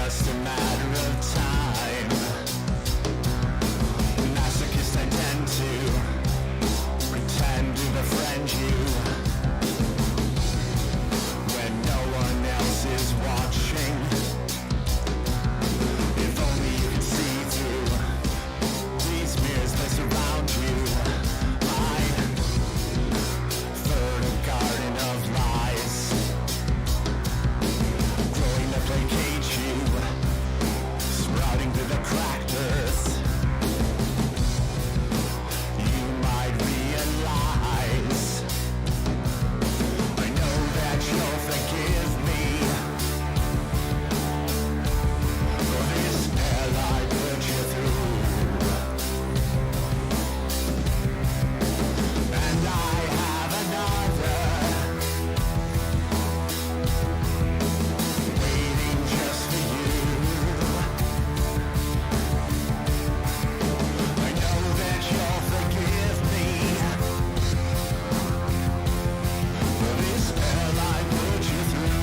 just a matter of time. Masochist, I tend to pretend to befriend you when no one else is watching. If only you could see through these mirrors placed around you. My fertile garden of lies, growing to placate you, sprouting through the cracked earth. You might realize, I know that you'll forgive me for this hell I put you through. And I have another waiting just for you. I know that you'll forgive me for this hell I put you through.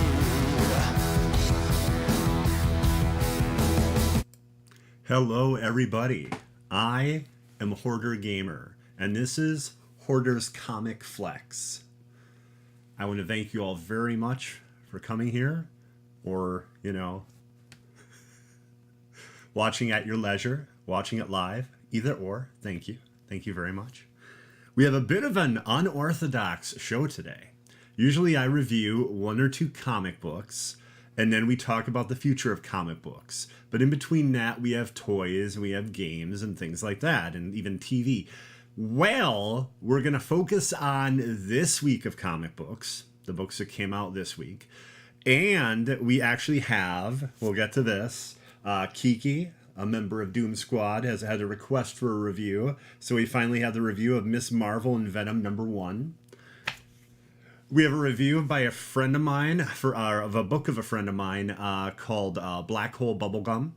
Hello, everybody. I am Hoardergamer, and this is Hoarder's Comic Flex. I want to thank you all very much for coming here, or, watching at your leisure, watching it live, either or. Thank you. Thank you very much. We have a bit of an unorthodox show today. Usually I review one or two comic books, and then we talk about the future of comic books. But in between that, we have toys, and we have games, and things like that, and even TV. Well, we're going to focus on this week of comic books, the books that came out this week. And we actually have, we'll get to this, Kiki, a member of Doom Squad, has had a request for a review. So we finally have the review of Miss Marvel and Venom #1. We have a review by a friend of mine, of a book of a friend of mine called Blackhole Bubblegum.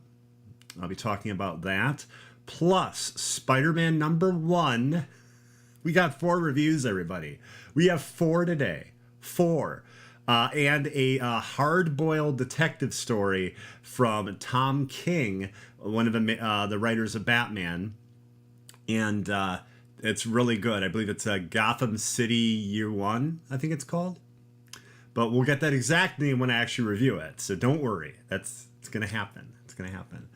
I'll be talking about that. Plus, Spider-Man #1. We got 4 reviews, everybody. We have 4 today. 4. And a hard-boiled detective story from Tom King, one of the writers of Batman. And it's really good. I believe it's Gotham City Year 1, I think it's called. But we'll get that exact name when I actually review it. So don't worry. It's going to happen. It's going to happen.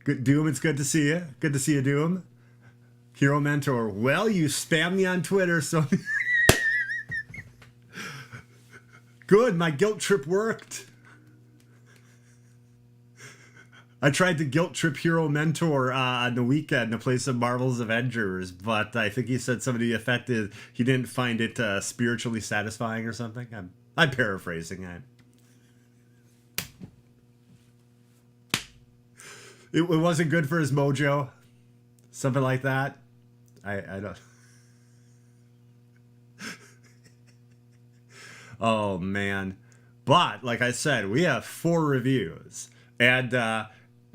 Good, Doom, it's good to see you. Good to see you, Doom. Hero Mentor. Well, you spam me on Twitter, so... Good, my guilt trip worked. I tried to guilt trip Hero Mentor on the weekend to play some Marvel's Avengers, but I think he said somebody affected, he didn't find it spiritually satisfying or something. I'm paraphrasing. It wasn't good for his mojo. Something like that. I don't... Oh, man. But, like I said, we have 4 reviews. And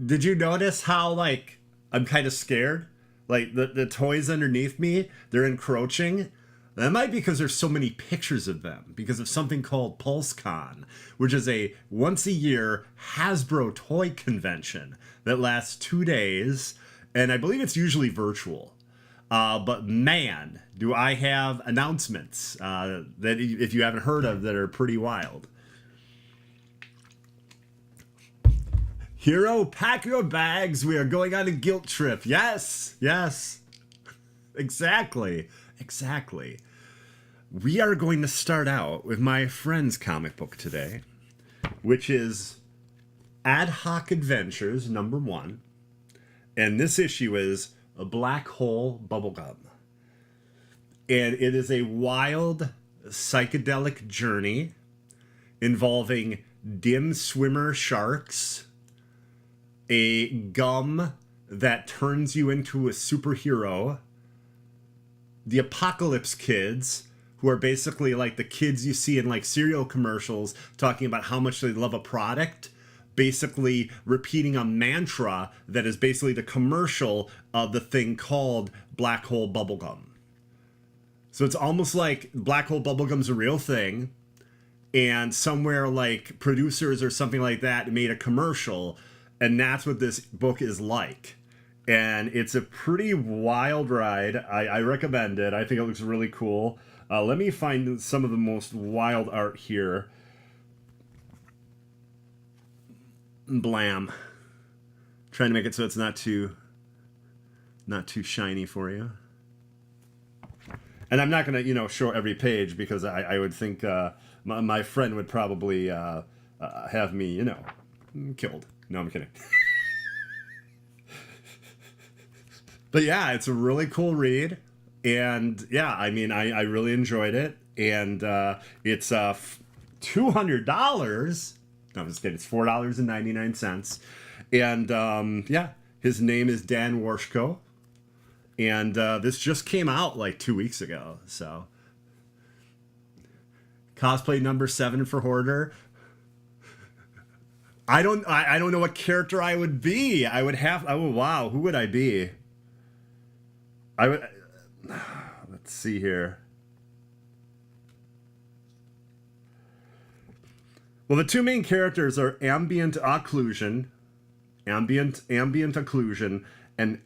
did you notice how, I'm kind of scared? Like, the toys underneath me, they're encroaching. That might be because there's so many pictures of them. Because of something called Pulsecon, which is a once-a-year Hasbro toy convention that lasts 2 days. And I believe it's usually virtual. But man, do I have announcements that if you haven't heard of that are pretty wild. Hero, pack your bags. We are going on a guilt trip. Yes, yes. Exactly. We are going to start out with my friend's comic book today, which is Ad Hoc Adventures #1. And this issue is a Blackhole Bubblegum. And it is a wild psychedelic journey involving dim swimmer sharks, a gum that turns you into a superhero, the Apocalypse Kids, who are basically like the kids you see in like cereal commercials talking about how much they love a product, basically repeating a mantra that is basically the commercial of the thing called Blackhole Bubblegum. So it's almost like Blackhole Bubblegum's a real thing, and somewhere like producers or something like that made a commercial, and that's what this book is like. And it's a pretty wild ride. I recommend it. I think it looks really cool. Let me find some of the most wild art here. Blam. Trying to make it so it's not too shiny for you. And I'm not going to, show every page, because I would think my friend would probably have me, killed. No, I'm kidding. But yeah, it's a really cool read. And yeah, I mean, I really enjoyed it. And it's $200. No, I'm just kidding. It's $4.99. And yeah, his name is Dan Warshko. And this just came out like 2 weeks ago. So cosplay number 7 for Hoarder. I don't know what character I would be. Wow, who would I be? Let's see here. Well, the two main characters are ambient occlusion, and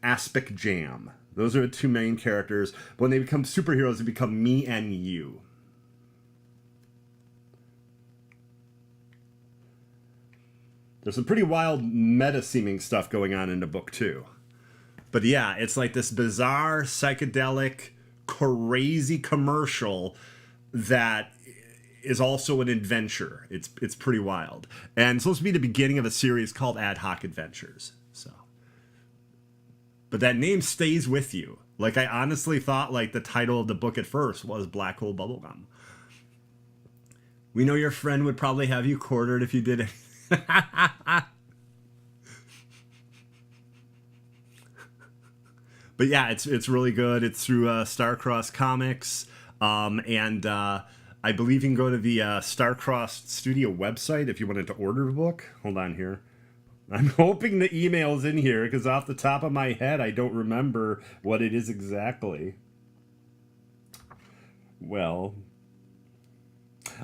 aspic jam. Those are the two main characters. But when they become superheroes, they become me and you. There's some pretty wild meta-seeming stuff going on in the book, too. But yeah, it's like this bizarre, psychedelic, crazy commercial that is also an adventure. It's pretty wild. And it's supposed to be the beginning of a series called Ad Hoc Adventures. So, but that name stays with you. Like, I honestly thought like the title of the book at first was Blackhole Bubblegum. We know your friend would probably have you quartered if you did it. But yeah, it's really good. It's through Star-Crossed Comics, and I believe you can go to the Star-Crossed Studio website if you wanted to order a book. Hold on here. I'm hoping the email's in here, because off the top of my head, I don't remember what it is exactly. Well,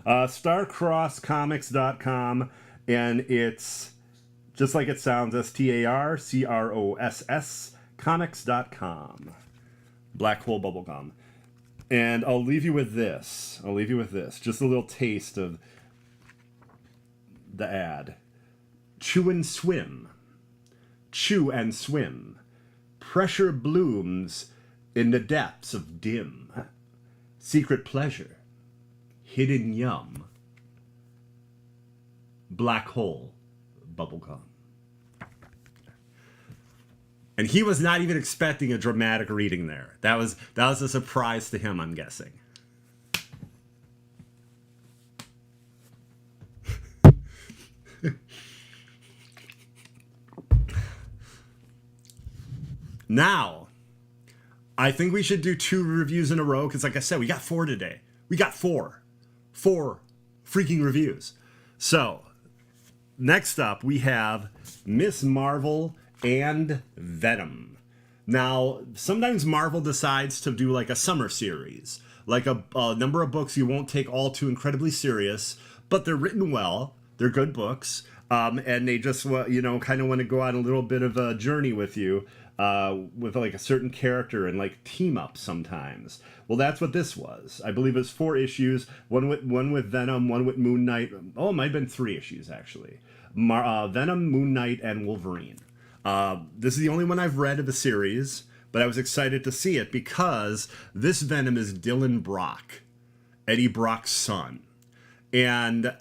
starcrosscomics.com, and it's just like it sounds, STARCROSS comics.com. Blackhole Bubblegum. And I'll leave you with this. Just a little taste of the ad. Chew and swim. Chew and swim. Pressure blooms in the depths of dim. Secret pleasure. Hidden yum. Blackhole Bubblegum. And he was not even expecting a dramatic reading there. That was a surprise to him, I'm guessing. Now, I think we should do 2 reviews in a row, because like I said, we got 4 today. We got 4. 4 freaking reviews. So, next up, we have Miss Marvel and Venom. Now, sometimes Marvel decides to do like a summer series, like a number of books you won't take all too incredibly serious, but they're written well, they're good books, and they just kind of want to go on a little bit of a journey with you, with like a certain character and like team up sometimes. Well, that's what this was. I believe it's 4 issues, one with Venom, one with Moon Knight. Oh, it might have been 3 issues actually. Venom, Moon Knight, and Wolverine. This is the only one I've read of the series, but I was excited to see it because this Venom is Dylan Brock, Eddie Brock's son. And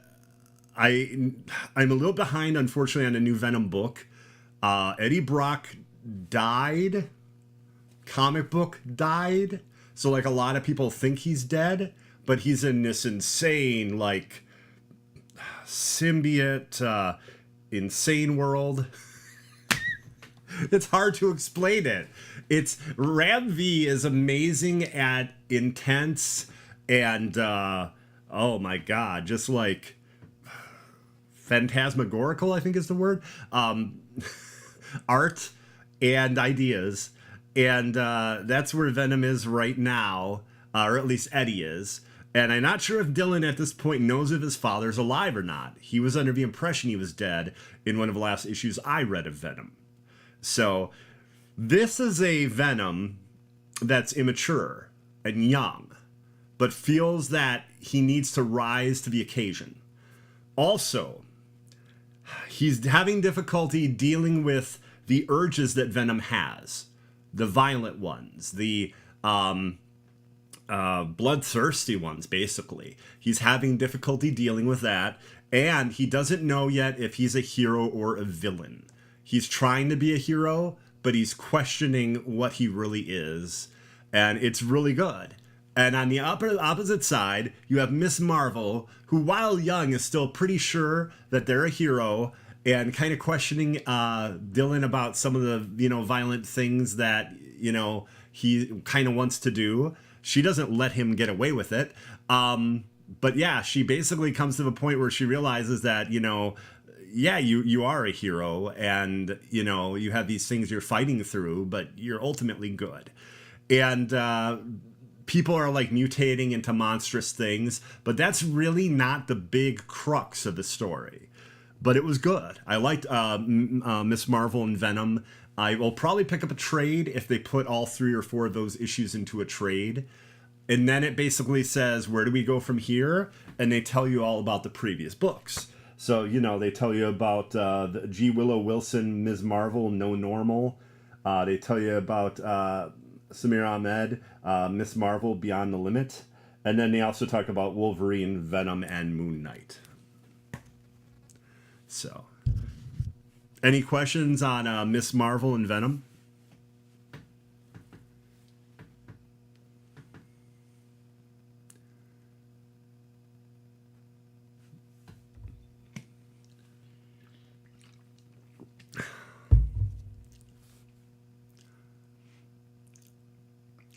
I'm a little behind, unfortunately, on a new Venom book. Eddie Brock died. Comic book died. So, like, a lot of people think he's dead, but he's in this insane, like, symbiote, insane world. It's hard to explain it. Ram V is amazing at intense and, oh my God, just like phantasmagorical, I think is the word, art and ideas. And that's where Venom is right now, or at least Eddie is. And I'm not sure if Dylan at this point knows if his father's alive or not. He was under the impression he was dead in one of the last issues I read of Venom. So this is a Venom that's immature and young, but feels that he needs to rise to the occasion. Also, he's having difficulty dealing with the urges that Venom has. The violent ones, the bloodthirsty ones, basically. He's having difficulty dealing with that, and he doesn't know yet if he's a hero or a villain. He's trying to be a hero, but he's questioning what he really is, and it's really good. And on the opposite side, you have Miss Marvel, who, while young, is still pretty sure that they're a hero, and kind of questioning Dylan about some of the, violent things that, he kind of wants to do. She doesn't let him get away with it. But yeah, she basically comes to the point where she realizes that, yeah, you are a hero, and, you have these things you're fighting through, but you're ultimately good. And people are like mutating into monstrous things, but that's really not the big crux of the story. But it was good. I liked Miss Marvel and Venom. I will probably pick up a trade if they put all 3 or 4 of those issues into a trade. And then it basically says, where do we go from here? And they tell you all about the previous books. So, they tell you about the G. Willow Wilson, Ms. Marvel, No Normal. They tell you about Samir Ahmed, Miss Marvel, Beyond the Limit. And then they also talk about Wolverine, Venom, and Moon Knight. So, any questions on Miss Marvel and Venom?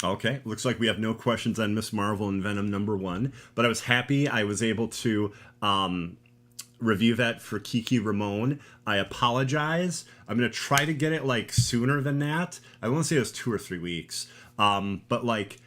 Okay, looks like we have no questions on Miss Marvel and Venom #1, but I was happy I was able to review that for Kiki Ramone. I apologize. I'm going to try to get it like sooner than that. I won't say it was 2 or 3 weeks. But like,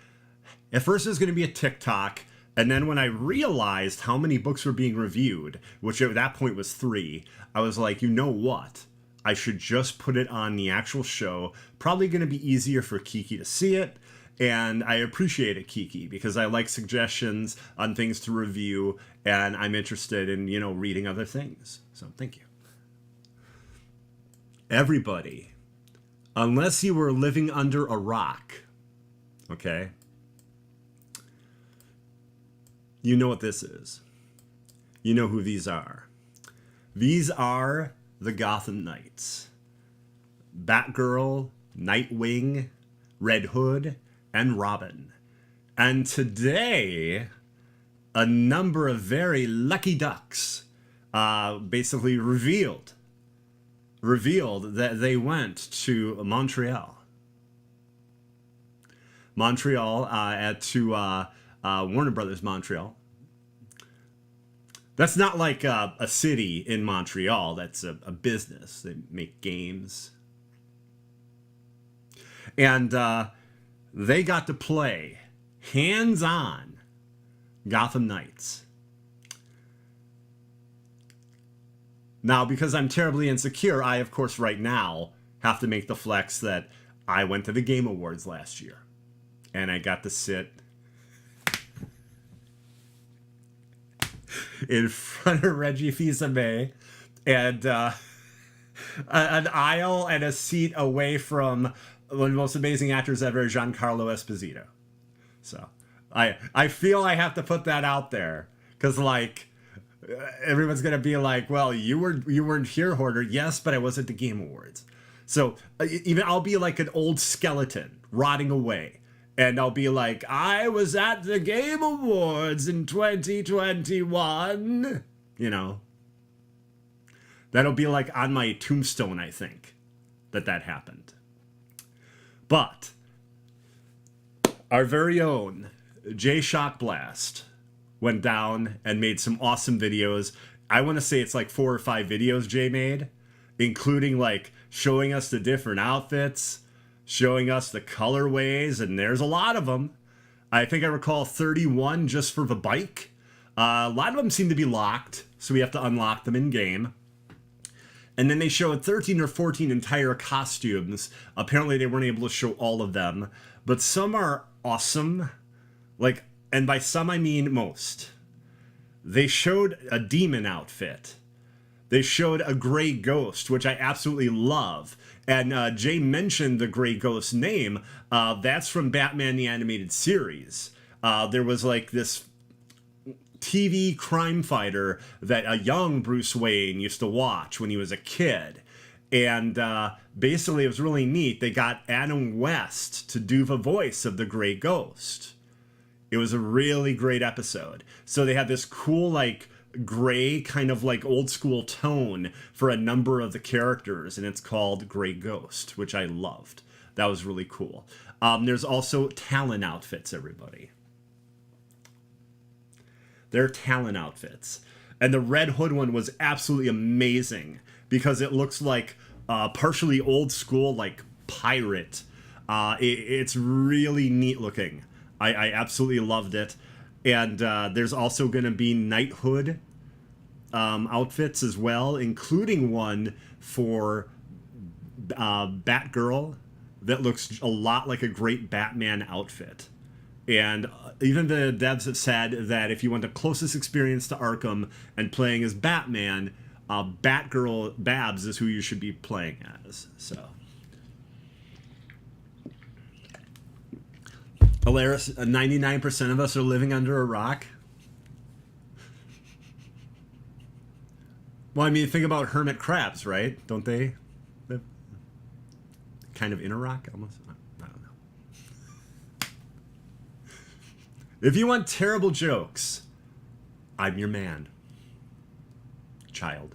at first it was going to be a TikTok. And then when I realized how many books were being reviewed, which at that point was 3, I was like, you know what? I should just put it on the actual show. Probably going to be easier for Kiki to see it. And I appreciate it, Kiki, because I like suggestions on things to review, and I'm interested in, reading other things. So thank you. Everybody, unless you were living under a rock, okay, you know what this is. You know who these are. These are the Gotham Knights. Batgirl, Nightwing, Red Hood, and Robin. And today, a number of very lucky ducks basically revealed that they went to Montreal. To Warner Brothers Montreal. That's not like a city in Montreal. That's a business. They make games. And they got to play hands-on Gotham Knights. Now, because I'm terribly insecure, I, of course, right now have to make the flex that I went to the Game Awards last year. And I got to sit in front of Reggie Fils-Aimé and an aisle and a seat away from one of the most amazing actors ever, Giancarlo Esposito. So I feel I have to put that out there because like everyone's gonna be like, well, you weren't here, Hoarder. Yes, but I was at the Game Awards. So even I'll be like an old skeleton rotting away, and I'll be like, I was at the Game Awards in 2021. That'll be like on my tombstone, I think, that happened. But our very own Jay Shockblast went down and made some awesome videos. I want to say it's like 4 or 5 videos Jay made, including like showing us the different outfits, showing us the colorways, and there's a lot of them. I think I recall 31 just for the bike. A lot of them seem to be locked, so we have to unlock them in game. And then they showed 13 or 14 entire costumes. Apparently they weren't able to show all of them, but some are awesome. Like, and by some I mean most. They showed a demon outfit. They showed a gray ghost, which I absolutely love. And Jay mentioned the gray ghost name. That's from Batman the Animated Series. There was like this TV crime fighter that a young Bruce Wayne used to watch when he was a kid. And basically it was really neat. They got Adam West to do the voice of the gray ghost. It was a really great episode. So they had this cool, like, gray kind of like old school tone for a number of the characters, and it's called Gray Ghost, which I loved. That was really cool. There's also Talon outfits, everybody. They're Talon outfits. And the Red Hood one was absolutely amazing because it looks like partially old school, like pirate. It's really neat looking. I absolutely loved it. And there's also going to be knighthood outfits as well, including one for Batgirl that looks a lot like a great Batman outfit. And even the devs have said that if you want the closest experience to Arkham and playing as Batman, Batgirl Babs is who you should be playing as. So, Alaris, 99% of us are living under a rock. Well, I mean, think about hermit crabs, right? Don't they live kind of in a rock almost? I don't know. If you want terrible jokes, I'm your man, child.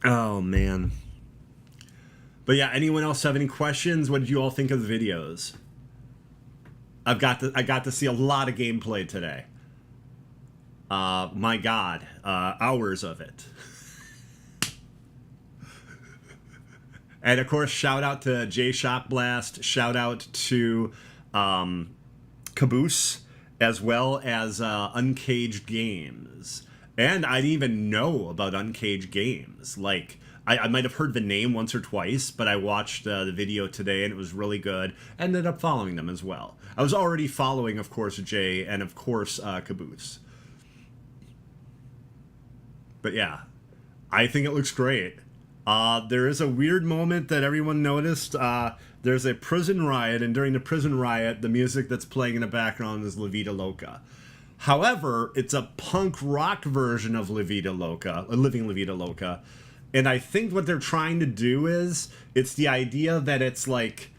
Oh, man. But yeah, anyone else have any questions? What did you all think of the videos? I got to see a lot of gameplay today. My God, hours of it. And of course, shout out to Jay Shockblast. Shout out to Caboose, as well as Uncaged Games. And I didn't even know about Uncaged Games. Like, I might have heard the name once or twice, but I watched the video today and it was really good. Ended up following them as well. I was already following, of course, Jay and, of course, Caboose. But yeah, I think it looks great. There is a weird moment that everyone noticed. There's a prison riot, and during the prison riot, the music that's playing in the background is La Vida Loca. However, it's a punk rock version of La Vida Loca, Living La Vida Loca. And I think what they're trying to do is, it's the idea that it's like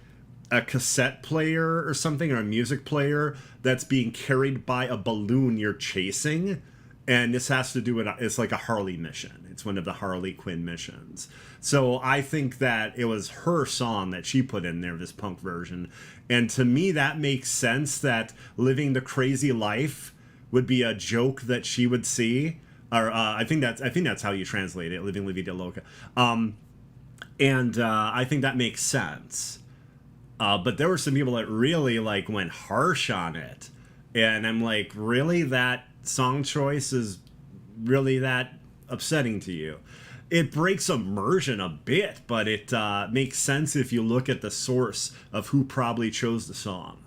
a cassette player or something, or a music player that's being carried by a balloon you're chasing. And this has to do with, it's like a Harley mission. It's one of the Harley Quinn missions. So I think that it was her song that she put in there, this punk version. And to me, that makes sense that living the crazy life would be a joke that she would see. Or I think that's how you translate it, living La Vida Loca. And I think that makes sense. But there were some people that really like went harsh on it. And I'm like, really? That song choice is really that upsetting to you? It breaks immersion a bit, but it makes sense if you look at the source of who probably chose the song.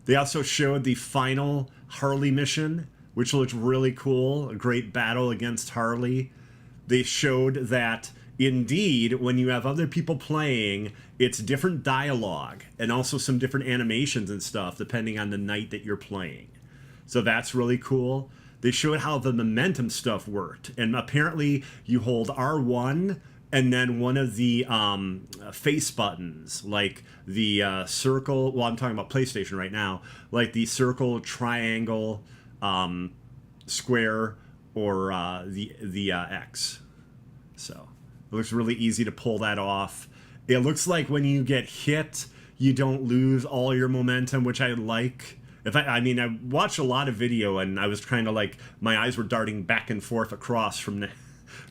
They also showed the final Harley mission, which looked really cool. A great battle against Harley. They showed that indeed, when you have other people playing, it's different dialogue and also some different animations and stuff depending on the night that you're playing. So that's really cool. They showed how the momentum stuff worked. And apparently you hold R1 and then one of the face buttons, like the circle. Well, I'm talking about PlayStation right now. Like the circle, triangle, square, or the X. So it looks really easy to pull that off. It looks like when you get hit, you don't lose all your momentum, which I like. I mean, I watched a lot of video and I was trying to, like, my eyes were darting back and forth across from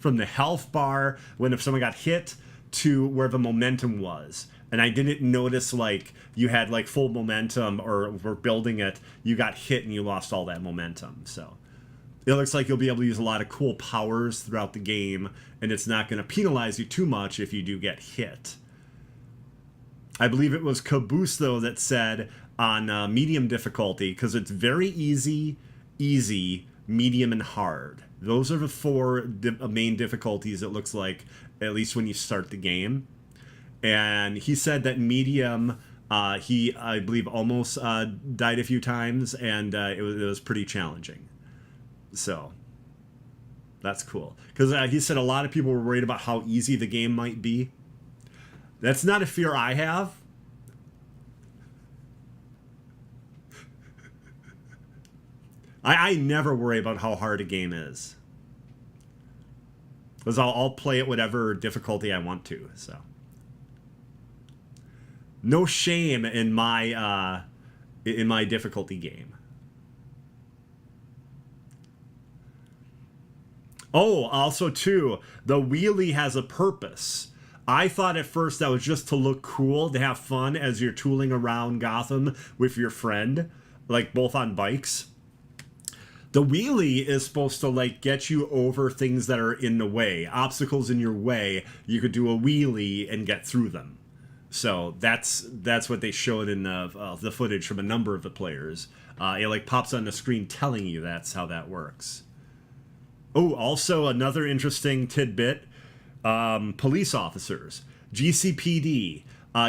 from the health bar when if someone got hit to where the momentum was. And I didn't notice like you had like full momentum or were building it, you got hit and you lost all that momentum. So it looks like you'll be able to use a lot of cool powers throughout the game, and it's not going to penalize you too much if you do get hit. I believe it was Caboose, though, that said on medium difficulty, because it's very easy, medium, and hard. Those are the four main difficulties, it looks like, at least when you start the game. And he said that medium, he, I believe, almost died a few times, and it was pretty challenging. So that's cool. Because he said a lot of people were worried about how easy the game might be. That's not a fear I have. I never worry about how hard a game is. Because I'll play it whatever difficulty I want to. So no shame in my difficulty game. Oh, also too, the wheelie has a purpose. I thought at first that was just to look cool, to have fun as you're tooling around Gotham with your friend, like both on bikes. The wheelie is supposed to like get you over things that are in the way, obstacles in your way. You could do a wheelie and get through them. So that's what they showed in the footage from a number of the players. It like pops on the screen telling you that's how that works. Oh, also another interesting tidbit, police officers, GCPD,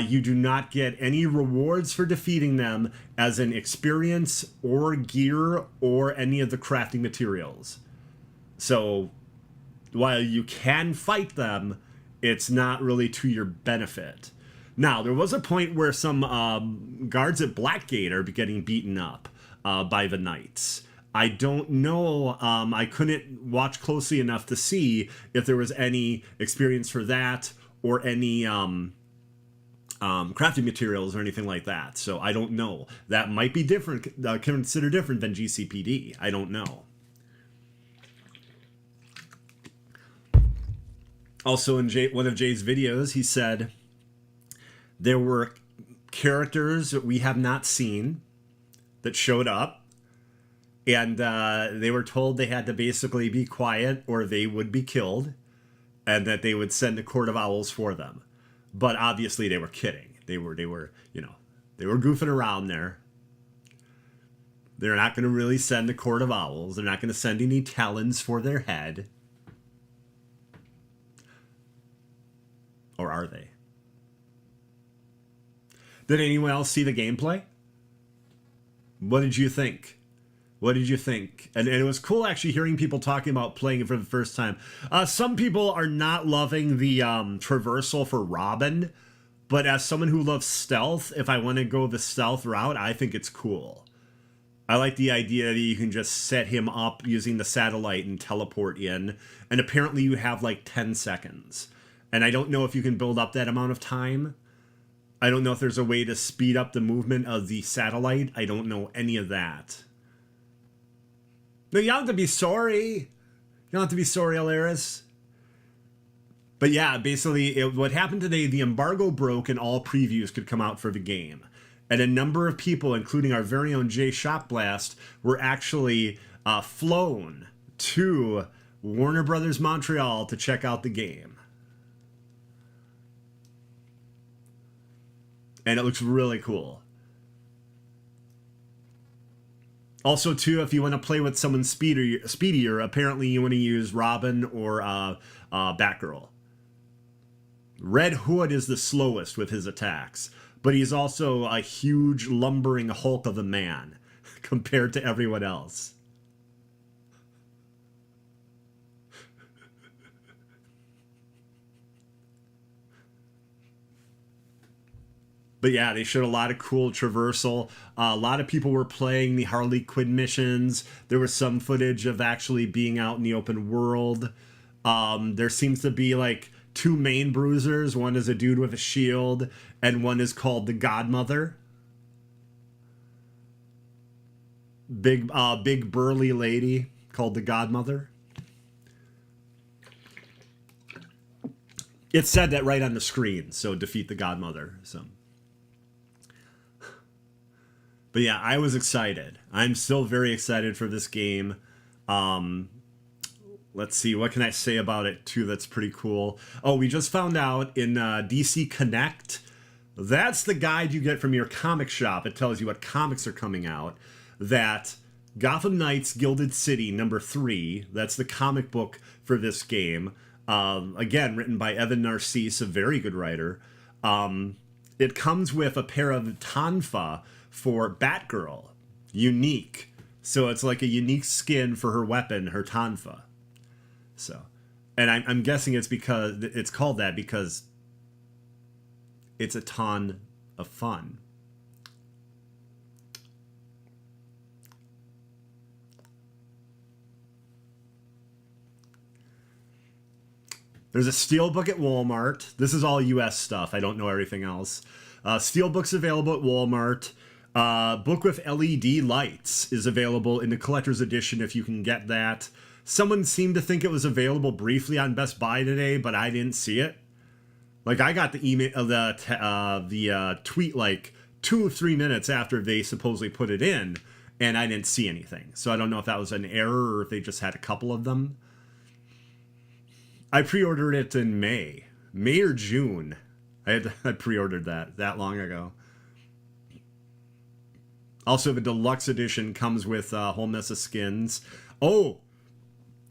you do not get any rewards for defeating them as in experience or gear or any of the crafting materials. So while you can fight them, it's not really to your benefit. Now, there was a point where some guards at Blackgate are getting beaten up by the Knights. I don't know, I couldn't watch closely enough to see if there was any experience for that or any crafting materials or anything like that. So I don't know. That might be different, considered different than GCPD. I don't know. Also in one of Jay's videos, he said there were characters that we have not seen that showed up. And they were told they had to basically be quiet or they would be killed, and that they would send a court of owls for them. But obviously they were kidding. They were, you know, they were goofing around there. They're not going to really send the court of owls. They're not going to send any talons for their head. Or are they? Did anyone else see the gameplay? What did you think? What did you think? And it was cool actually hearing people talking about playing it for the first time. Some people are not loving the traversal for Robin, but as someone who loves stealth, if I want to go the stealth route, I think it's cool. I like the idea that you can just set him up using the satellite and teleport in, and apparently you have like 10 seconds. And I don't know if you can build up that amount of time. I don't know if there's a way to speed up the movement of the satellite. I don't know any of that. No, you don't have to be sorry. You don't have to be sorry, Alaris. But yeah, basically, what happened today, the embargo broke and all previews could come out for the game. And a number of people, including our very own Jay Shopblast, were actually flown to Warner Brothers Montreal to check out the game. And it looks really cool. Also, too, if you want to play with someone speedier, apparently you want to use Robin or Batgirl. Red Hood is the slowest with his attacks, but he's also a huge lumbering hulk of a man compared to everyone else. But yeah, they showed a lot of cool traversal. A lot of people were playing the Harley Quinn missions. There was some footage of actually being out in the open world. There seems to be like two main bruisers. One is a dude with a shield, and one is called the Godmother. Big burly lady called the Godmother. It said that right on the screen, so defeat the Godmother. So, but yeah, I was excited. I'm still very excited for this game. Let's see, what can I say about it too that's pretty cool? Oh, we just found out in DC Connect, that's the guide you get from your comic shop. It tells you what comics are coming out. That Gotham Knights Gilded City #3, that's the comic book for this game. Again, written by Evan Narcisse, a very good writer. It comes with a pair of Tonfa for Batgirl. Unique. So it's like a unique skin for her weapon, her Tonfa. So, and I'm guessing it's because it's called that because it's a ton of fun. There's a Steelbook at Walmart. This is all US stuff. I don't know everything else. Steelbook's available at Walmart. Book with LED lights is available in the collector's edition if you can get that. Someone seemed to think it was available briefly on Best Buy today, but I didn't see it. Like, I got the email, the tweet like 2 or 3 minutes after they supposedly put it in, and I didn't see anything. So I don't know if that was an error or if they just had a couple of them. I pre-ordered it in May or June. I pre-ordered that long ago. Also, the deluxe edition comes with a whole mess of skins. Oh,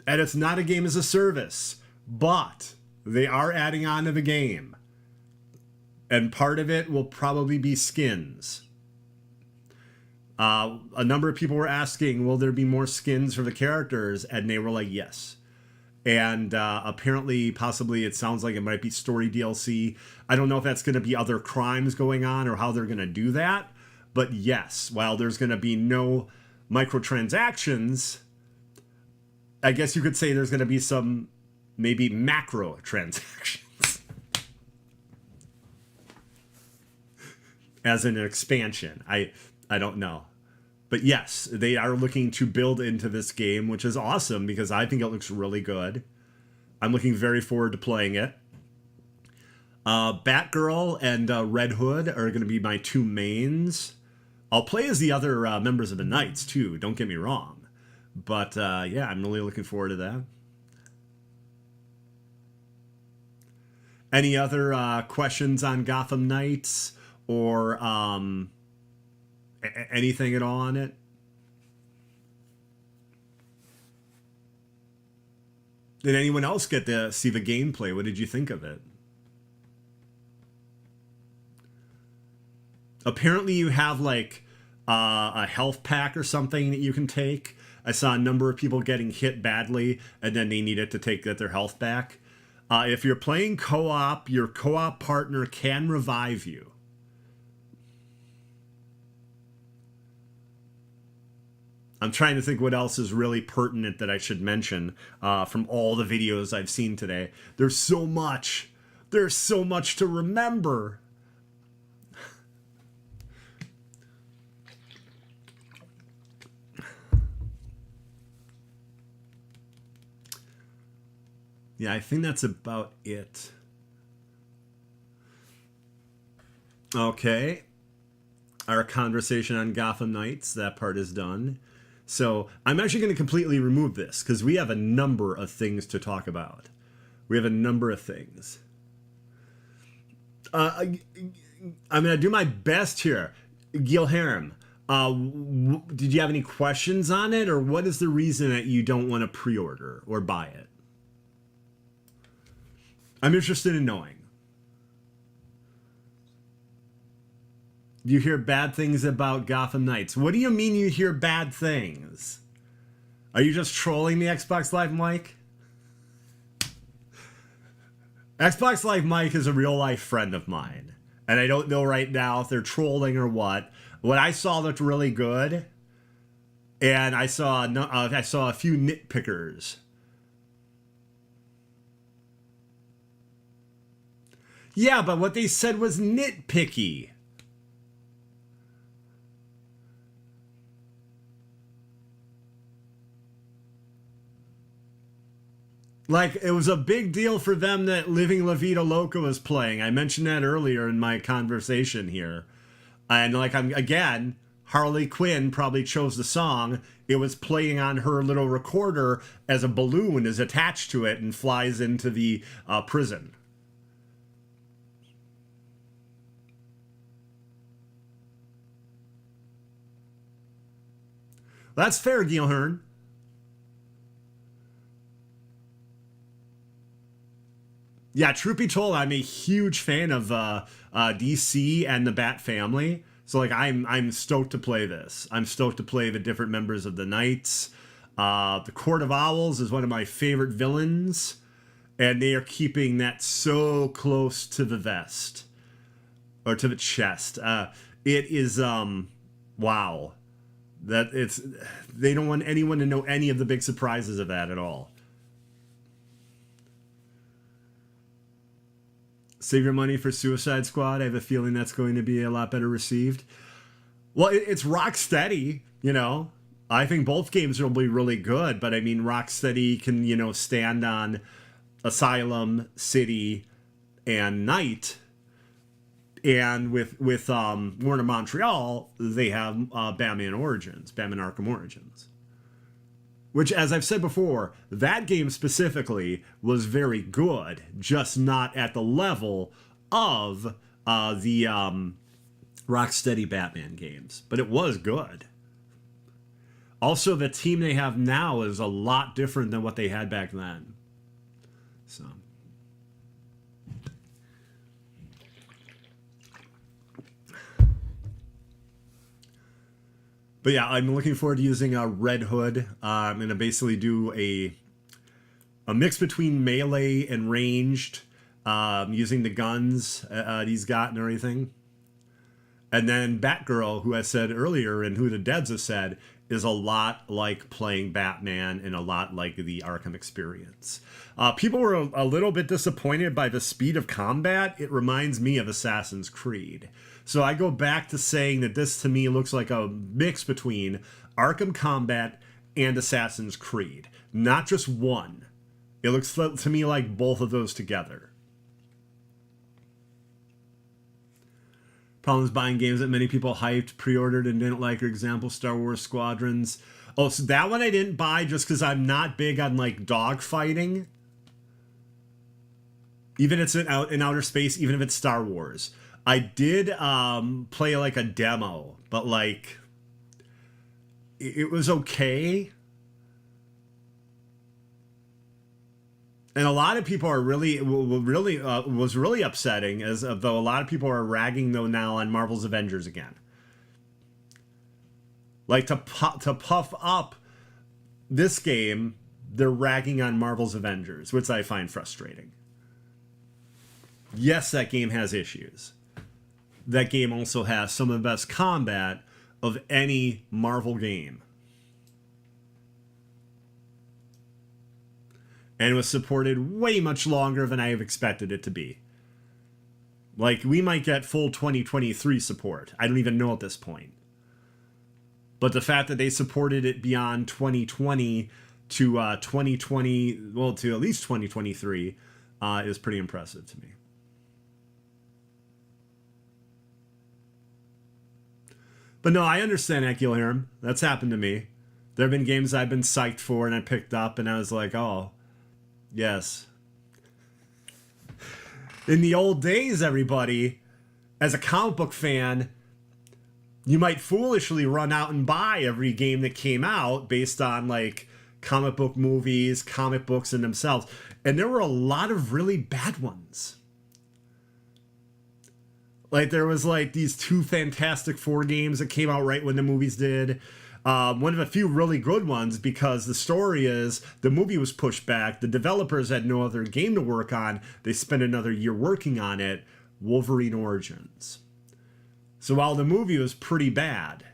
and it's not a game as a service, but they are adding on to the game. And part of it will probably be skins. A number of people were asking, will there be more skins for the characters? And they were like, yes. And apparently, possibly, it sounds like it might be story DLC. I don't know if that's going to be other crimes going on or how they're going to do that. But yes, while there's going to be no microtransactions, I guess you could say there's going to be some maybe macro transactions. As an expansion. I don't know. But yes, they are looking to build into this game, which is awesome because I think it looks really good. I'm looking very forward to playing it. Batgirl and Red Hood are going to be my 2 mains. I'll play as the other members of the Knights too, don't get me wrong. But yeah, I'm really looking forward to that. Any other questions on Gotham Knights or anything at all on it? Did anyone else get to see the gameplay? What did you think of it? Apparently you have like a health pack or something that you can take. I saw a number of people getting hit badly and then they needed to get their health back. If you're playing co-op, your co-op partner can revive you. I'm trying to think what else is really pertinent that I should mention from all the videos I've seen today. There's so much. There's so much to remember. Yeah, I think that's about it. Okay. Our conversation on Gotham Knights, that part is done. So I'm actually going to completely remove this because we have a number of things to talk about. We have a number of things. I'm going to do my best here. Gilherm, did you have any questions on it, or what is the reason that you don't want to pre-order or buy it? I'm interested in knowing. You hear bad things about Gotham Knights. What do you mean you hear bad things? Are you just trolling the Xbox Live Mike? Xbox Live Mike is a real life friend of mine. And I don't know right now if they're trolling or what. What I saw looked really good. And I saw a few nitpickers. Yeah, but what they said was nitpicky. Like, it was a big deal for them that Living La Vida Loca was playing. I mentioned that earlier in my conversation here. And like, again, Harley Quinn probably chose the song. It was playing on her little recorder as a balloon is attached to it and flies into the prison. That's fair, Gilhern. Yeah, truth be told, I'm a huge fan of DC and the Bat family. So like, I'm stoked to play this. I'm stoked to play the different members of the Knights. The Court of Owls is one of my favorite villains, and they are keeping that so close to the vest or to the chest. It is wow. They don't want anyone to know any of the big surprises of that at all. Save your money for Suicide Squad. I have a feeling that's going to be a lot better received. Well, it's Rocksteady, you know. I think both games will be really good, but I mean, Rocksteady can, you know, stand on Asylum, City, and Night. And with Warner Montreal, they have Batman Origins, Batman Arkham Origins. Which, as I've said before, that game specifically was very good, just not at the level of the Rocksteady Batman games. But it was good. Also, the team they have now is a lot different than what they had back then. So. But yeah, I'm looking forward to using a Red Hood. I'm going to basically do a mix between melee and ranged, using the guns he's got and everything. And then Batgirl, who I said earlier and who the Deads have said, is a lot like playing Batman and a lot like the Arkham experience. People were a little bit disappointed by the speed of combat. It reminds me of Assassin's Creed. So I go back to saying that this to me looks like a mix between Arkham Combat and Assassin's Creed. Not just one. It looks to me like both of those together. Problems buying games that many people hyped, pre-ordered, and didn't like. For example, Star Wars Squadrons. Oh, so that one I didn't buy just because I'm not big on like dog fighting. Even if it's in outer space, even if it's Star Wars. I did play like a demo, but like it was okay. And a lot of people are was really upsetting, as though a lot of people are ragging though now on Marvel's Avengers again. Like to puff up this game, they're ragging on Marvel's Avengers, which I find frustrating. Yes, that game has issues. That game also has some of the best combat of any Marvel game. And was supported way much longer than I have expected it to be. Like, we might get full 2023 support. I don't even know at this point. But the fact that they supported it beyond 2020 to 2020, well, to at least 2023, is pretty impressive to me. But no, I understand that, Gilhern. That's happened to me. There have been games I've been psyched for and I picked up and I was like, oh, yes. In the old days, everybody, as a comic book fan, you might foolishly run out and buy every game that came out based on like comic book movies, comic books in themselves. And there were a lot of really bad ones. Like, there was, like, these 2 Fantastic Four games that came out right when the movies did. One of a few really good ones, because the story is the movie was pushed back. The developers had no other game to work on. They spent another year working on it. Wolverine Origins. So while the movie was pretty bad,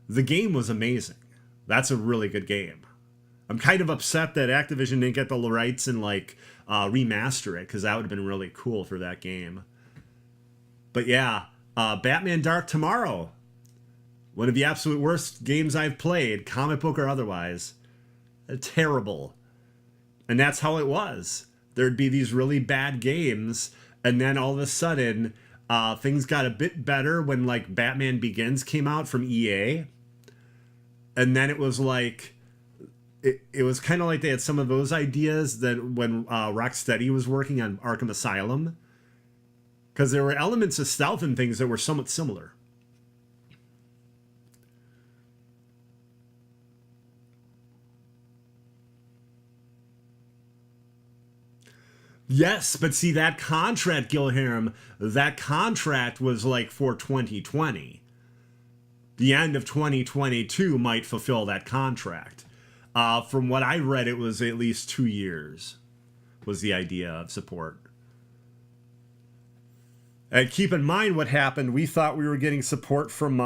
the game was amazing. That's a really good game. I'm kind of upset that Activision didn't get the rights and, like, remaster it, because that would have been really cool for that game. But yeah, Batman Dark Tomorrow. One of the absolute worst games I've played, comic book or otherwise. Terrible. And that's how it was. There'd be these really bad games, and then all of a sudden, things got a bit better when like Batman Begins came out from EA. And then it was like, it was kind of like they had some of those ideas that when Rocksteady was working on Arkham Asylum. Because there were elements of stealth and things that were somewhat similar. Yes, but see, that contract, Gilham, that contract was like for 2020. The end of 2022 might fulfill that contract. From what I read, it was at least 2 years was the idea of support. And keep in mind what happened. We thought we were getting support from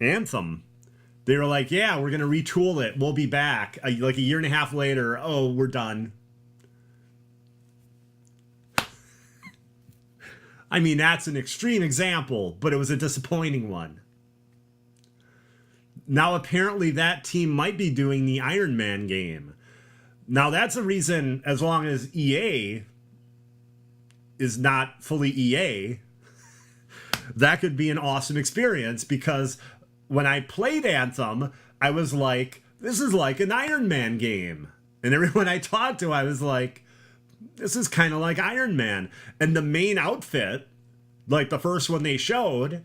Anthem. They were like, yeah, we're going to retool it. We'll be back. Like a year and a half later, oh, we're done. I mean, that's an extreme example, but it was a disappointing one. Now, apparently, that team might be doing the Iron Man game. Now, that's a reason, as long as EA is not fully EA, that could be an awesome experience, because when I played Anthem, I was like, this is like an Iron Man game. And everyone I talked to, I was like, this is kind of like Iron Man. And the main outfit, like the first one they showed,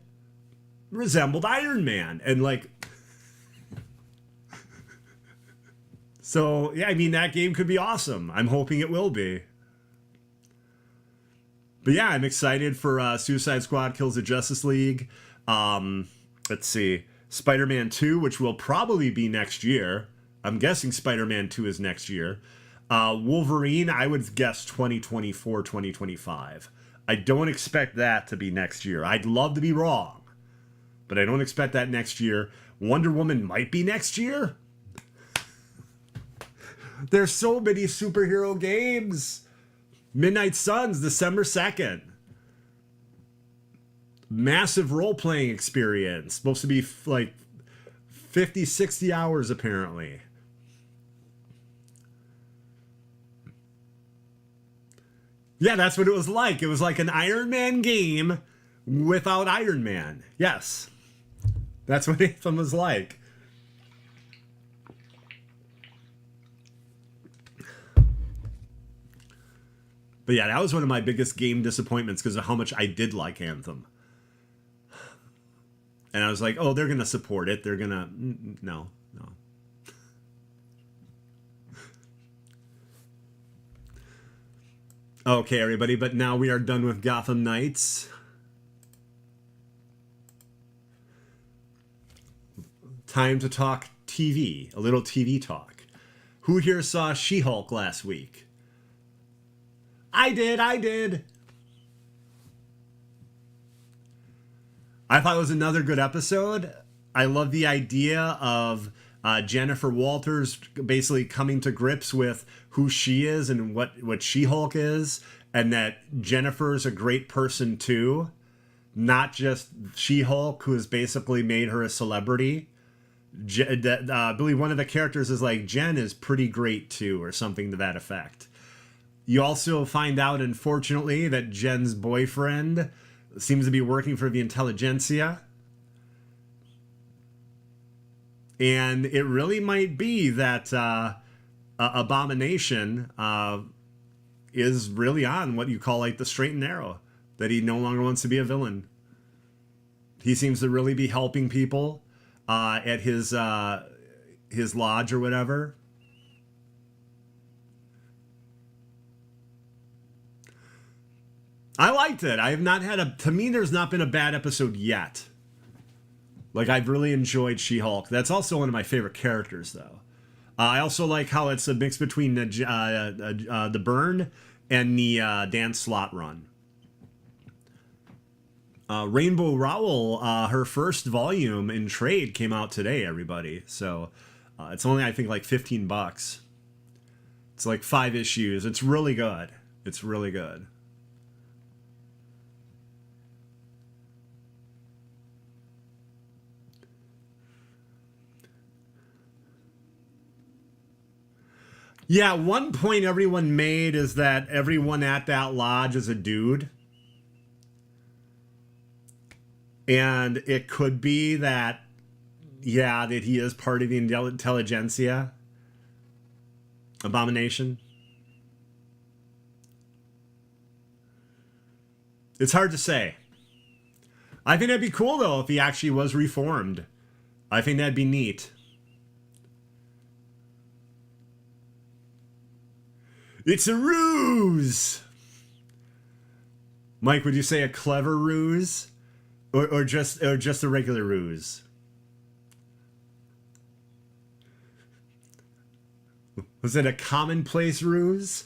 resembled Iron Man. And like, so yeah, I mean, that game could be awesome. I'm hoping it will be. But yeah, I'm excited for Suicide Squad Kills the Justice League. Let's see. Spider-Man 2, which will probably be next year. I'm guessing Spider-Man 2 is next year. Wolverine, I would guess 2024, 2025. I don't expect that to be next year. I'd love to be wrong, but I don't expect that next year. Wonder Woman might be next year. There's so many superhero games. Midnight Suns, December 2nd. Massive role-playing experience. Supposed to be like 50, 60 hours apparently. Yeah, that's what it was like. It was like an Iron Man game without Iron Man. Yes. That's what Anthem was like. But yeah, that was one of my biggest game disappointments because of how much I did like Anthem. And I was like, oh, they're going to support it. They're going to... No. Okay, everybody, but now we are done with Gotham Knights. Time to talk TV. A little TV talk. Who here saw She-Hulk last week? I did. I thought it was another good episode. I love the idea of Jennifer Walters basically coming to grips with who she is and what She-Hulk is, and that Jennifer's a great person too. Not just She-Hulk, who has basically made her a celebrity. I believe one of the characters is like, Jen is pretty great too, or something to that effect. You also find out, unfortunately, that Jen's boyfriend seems to be working for the intelligentsia. And it really might be that Abomination is really on what you call like the straight and narrow. That he no longer wants to be a villain. He seems to really be helping people at his lodge or whatever. I liked it. I have not had to me, there's not been a bad episode yet. Like, I've really enjoyed She-Hulk. That's also one of my favorite characters, though. I also like how it's a mix between the Byrne and the Dan Slott run. Rainbow Rowell, her first volume in trade came out today, everybody. So it's only, I think, like $15. It's like 5 issues. It's really good. It's really good. Yeah, one point everyone made is that everyone at that lodge is a dude. And it could be that, yeah, that he is part of the intelligentsia. Abomination. It's hard to say. I think that'd be cool, though, if he actually was reformed. I think that'd be neat. It's a ruse! Mike, would you say a clever ruse? Or just a regular ruse? Was it a commonplace ruse?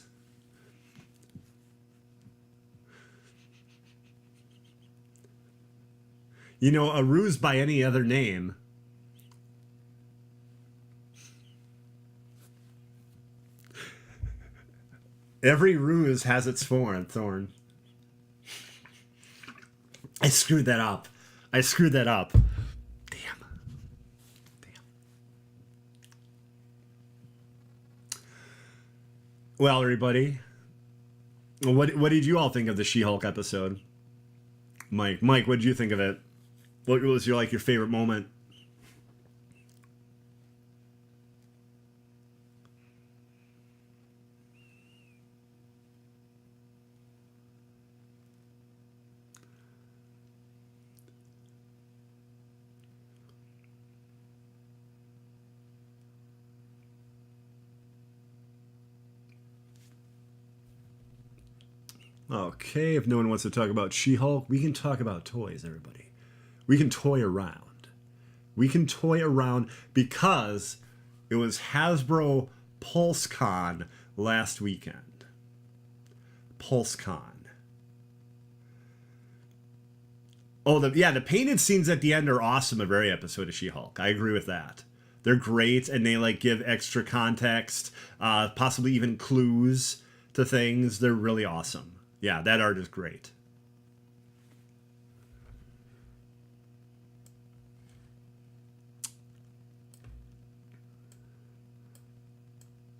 You know, a ruse by any other name. Every ruse has its thorn. I screwed that up. Damn. Well, everybody, what did you all think of the She-Hulk episode? Mike, what did you think of it? What was your favorite moment? Okay, if no one wants to talk about She-Hulk, we can talk about toys, everybody. We can toy around. Because it was Hasbro Pulsecon last weekend. Pulsecon. Oh, the painted scenes at the end are awesome of every episode of She-Hulk. I agree with that. They're great, and they give extra context, possibly even clues to things. They're really awesome. Yeah, that art is great.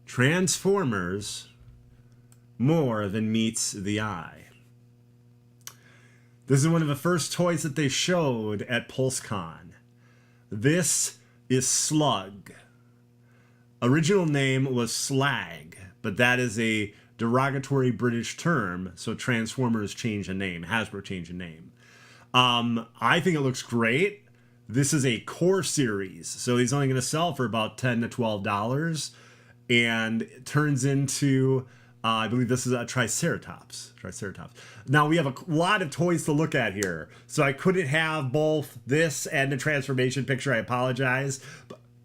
Transformers more than meets the eye. This is one of the first toys that they showed at PulseCon. This is Slug. Original name was Slag, but that is a derogatory British term, so Transformers changed the name. Hasbro changed the name. I think it looks great. This is a core series, so he's only going to sell for about $10 to $12, and it turns into, I believe this is a Triceratops. Now, we have a lot of toys to look at here, so I couldn't have both this and the transformation picture. I apologize,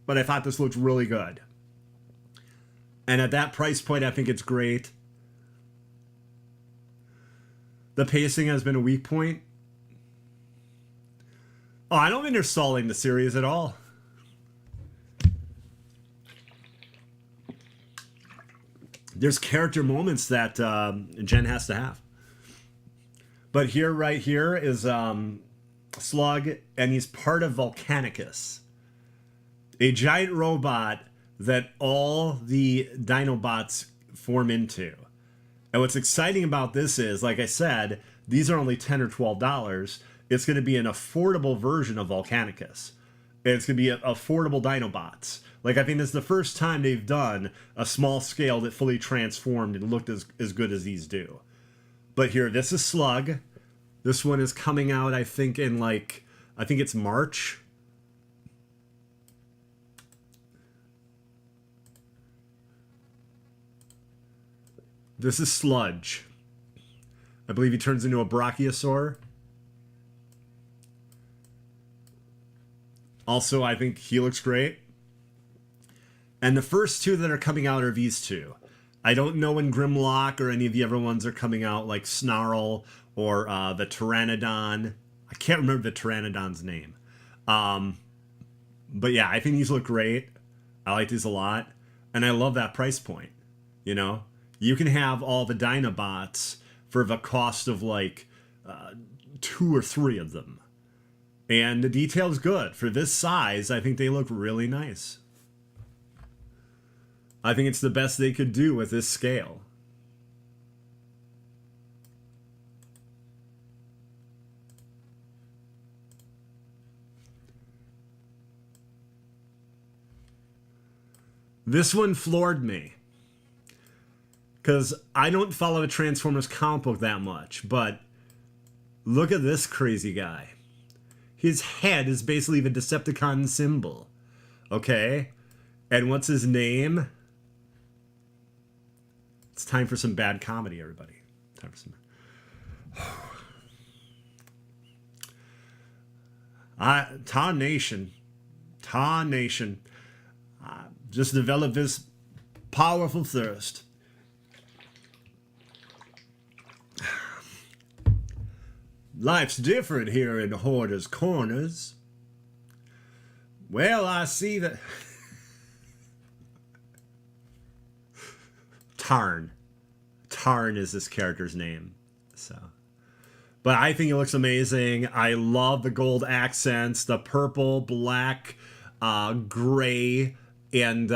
but I thought this looked really good. And at that price point, I think it's great. The pacing has been a weak point. Oh, I don't think they're stalling the series at all. There's character moments that Jen has to have. But right here is Slug, and he's part of Volcanicus, a giant robot that all the Dinobots form into. And what's exciting about this is, like I said, these are only $10 or $12. It's going to be an affordable version of Volcanicus. And it's going to be affordable Dinobots. I think this is the first time they've done a small scale that fully transformed and looked as good as these do. But here, this is Slug. This one is coming out, I think, in I think it's March. This is Sludge. I believe he turns into a brachiosaur. Also, I think he looks great. And the first two that are coming out are these two. I don't know when Grimlock or any of the other ones are coming out, like Snarl or the Pteranodon. I can't remember the Pteranodon's name. But yeah, I think these look great. I like these a lot. And I love that price point. You know? You can have all the Dinobots for the cost of 2 or 3 of them. And the detail's good. For this size, I think they look really nice. I think it's the best they could do with this scale. This one floored me. Because I don't follow the Transformers comic book that much, but look at this crazy guy. His head is basically the Decepticon symbol. Okay? And what's his name? It's time for some bad comedy, everybody. Time for some... Tar Nation. Just developed this powerful thirst. Life's different here in Hoarder's Corners. Well, I see that... Tarn. Tarn is this character's name. So, but I think it looks amazing. I love the gold accents, the purple, black, gray, and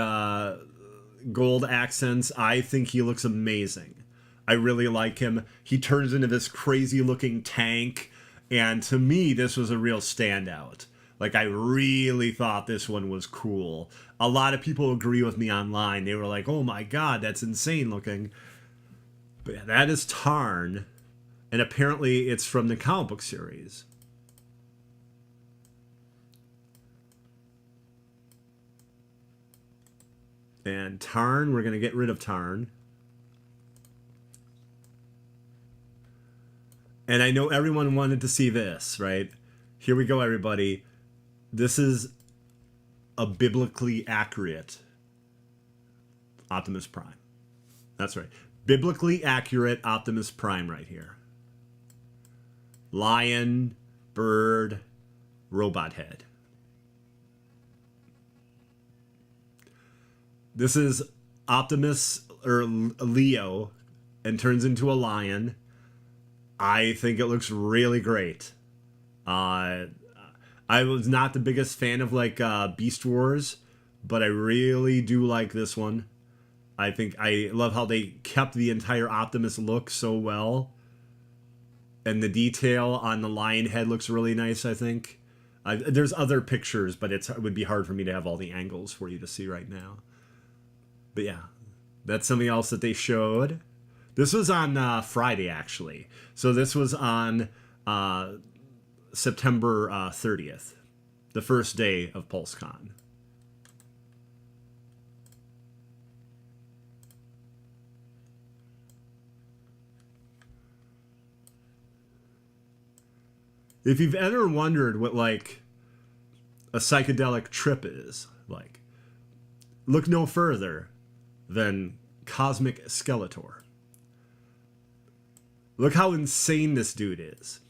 gold accents. I think he looks amazing. I really like him. He turns into this crazy looking tank, and to me this was a real standout. Like, I really thought this one was cool. A lot of people agree with me online. They were like, oh my god, that's insane looking. But yeah, that is Tarn, and apparently it's from the comic book series. And Tarn, we're going to get rid of Tarn. And I know everyone wanted to see this, right? Here we go, everybody. This is a biblically accurate Optimus Prime. That's right. Biblically accurate Optimus Prime right here. Lion, bird, robot head. This is Optimus, or Leo, and turns into a lion. I think it looks really great. I was not the biggest fan of like Beast Wars, but I really do like this one. I love how they kept the entire Optimus look so well. And the detail on the lion head looks really nice, I think. There's other pictures, but it would be hard for me to have all the angles for you to see right now. But yeah, that's something else that they showed. This was on Friday, actually. So this was on September 30th, the first day of Pulsecon. If you've ever wondered what, like, a psychedelic trip is, like, look no further than Cosmic Skeletor. Look how insane this dude is.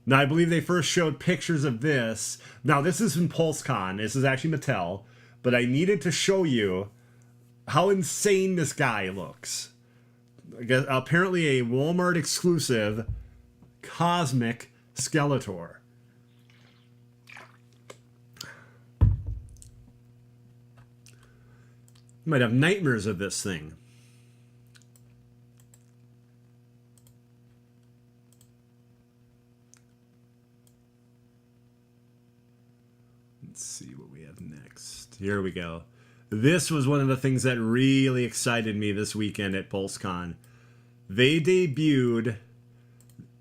Now, I believe they first showed pictures of this. Now, this is in Pulsecon. This is actually Mattel. But I needed to show you how insane this guy looks. I guess, apparently a Walmart exclusive Cosmic Skeletor. You might have nightmares of this thing. Let's see what we have next. Here we go. This was one of the things that really excited me this weekend at PulseCon. They debuted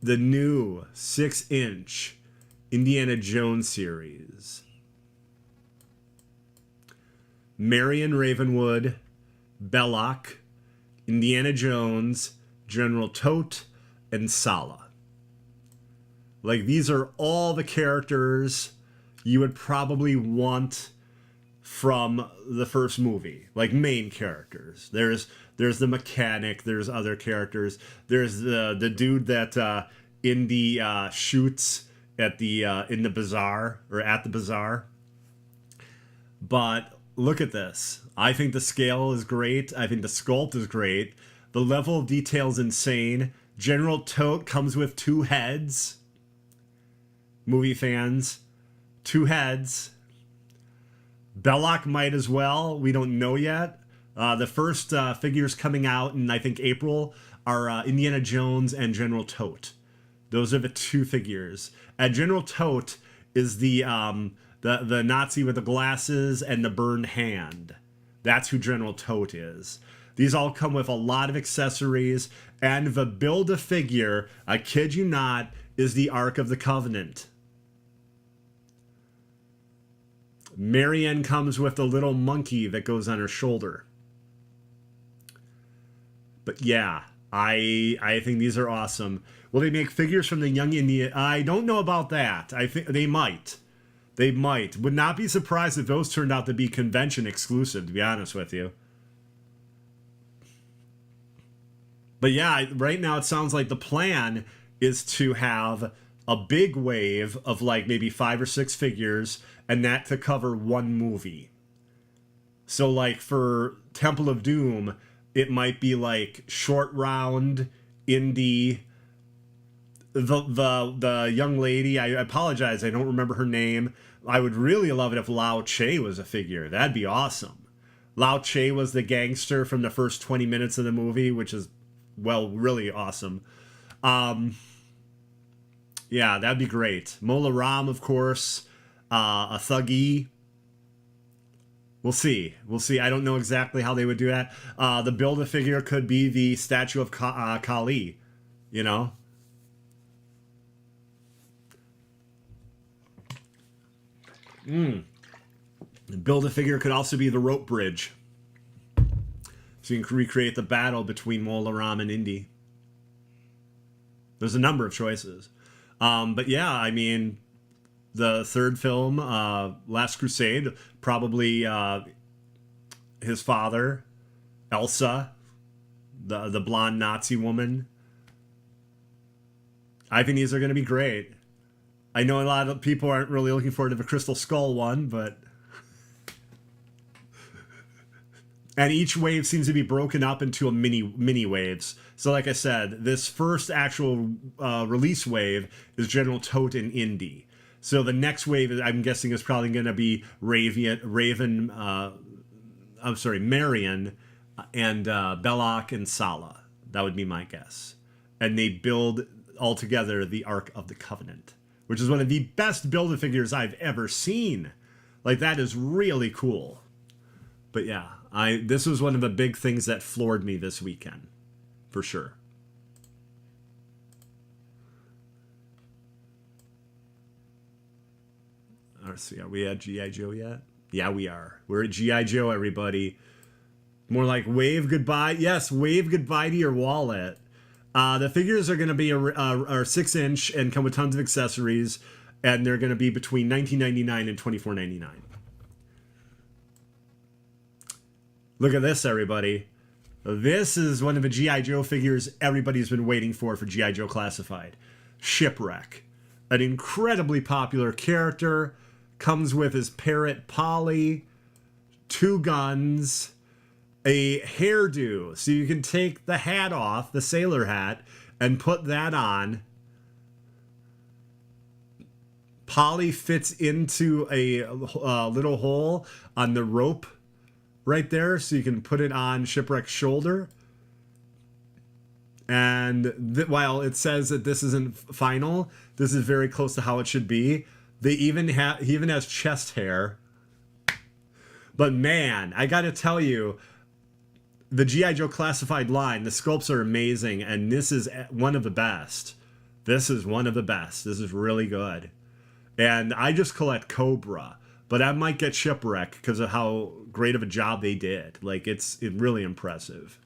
the new 6-inch Indiana Jones series. Marion Ravenwood, Belloc, Indiana Jones, General Todt, and Sala. Like, these are all the characters you would probably want from the first movie, like main characters. There's the mechanic, there's other characters, there's the dude that Indy shoots at the in the bazaar, or at the bazaar. But look at this. I think the scale is great. I think the sculpt is great. The level of detail is insane. General Todt comes with 2 heads. Movie fans, 2 heads. Belloc might as well. We don't know yet. The first figures coming out in, I think, April are Indiana Jones and General Todt. Those are the two figures. And General Todt is the Nazi with the glasses and the burned hand. That's who General Todt is. These all come with a lot of accessories, and the Build-A-Figure, I kid you not, is the Ark of the Covenant. Marion comes with a little monkey that goes on her shoulder. But yeah, I think these are awesome. Will they make figures from the young Indian? I don't know about that. I think they might. They might. Would not be surprised if those turned out to be convention exclusive, to be honest with you. But yeah, right now it sounds like the plan is to have a big wave of like maybe 5 or 6 figures, and that to cover one movie. So like for Temple of Doom, it might be like Short Round, Indy, the young lady. I apologize, I don't remember her name. I would really love it if Lao Che was a figure. That'd be awesome. Lao Che was the gangster from the first 20 minutes of the movie, which is, well, really awesome. Yeah, that'd be great. Mola Ram, of course. A Thuggy. We'll see. We'll see. I don't know exactly how they would do that. The Build-A-Figure could be the statue of Kali, you know? Build-A-Figure could also be the rope bridge. So you can recreate the battle between Mola Ram and Indy. There's a number of choices. But yeah, I mean, the third film, Last Crusade, probably his father, Elsa, the blonde Nazi woman. I think these are going to be great. I know a lot of people aren't really looking forward to the Crystal Skull one, but... And each wave seems to be broken up into a mini waves. So like I said, this first actual release wave is General Todt and Indy. So the next wave, I'm guessing, is probably going to be Marion and Belloc and Sala. That would be my guess. And they build all together the Ark of the Covenant, which is one of the best Build-A-Figures I've ever seen. Like, that is really cool. But yeah, this was one of the big things that floored me this weekend, for sure. Let's see, are we at G.I. Joe yet? Yeah, we are. We're at G.I. Joe, everybody. More like wave goodbye. Yes, wave goodbye to your wallet. The figures are going to be are 6-inch and come with tons of accessories, and they're going to be between $19.99 and $24.99. Look at this, everybody. This is one of the G.I. Joe figures everybody's been waiting for G.I. Joe Classified. Shipwreck. An incredibly popular character. Comes with his parrot, Polly. 2 guns. A hairdo. So you can take the hat off, the sailor hat, and put that on. Polly fits into a little hole on the rope right there, so you can put it on Shipwreck's shoulder. And while it says that this isn't final, this is very close to how it should be. He even has chest hair. But man, I gotta tell you, the G.I. Joe Classified line, the sculpts are amazing, and this is one of the best. This is one of the best. This is really good. And I just collect Cobra, but I might get Shipwreck because of how great of a job they did. Like, it's really impressive.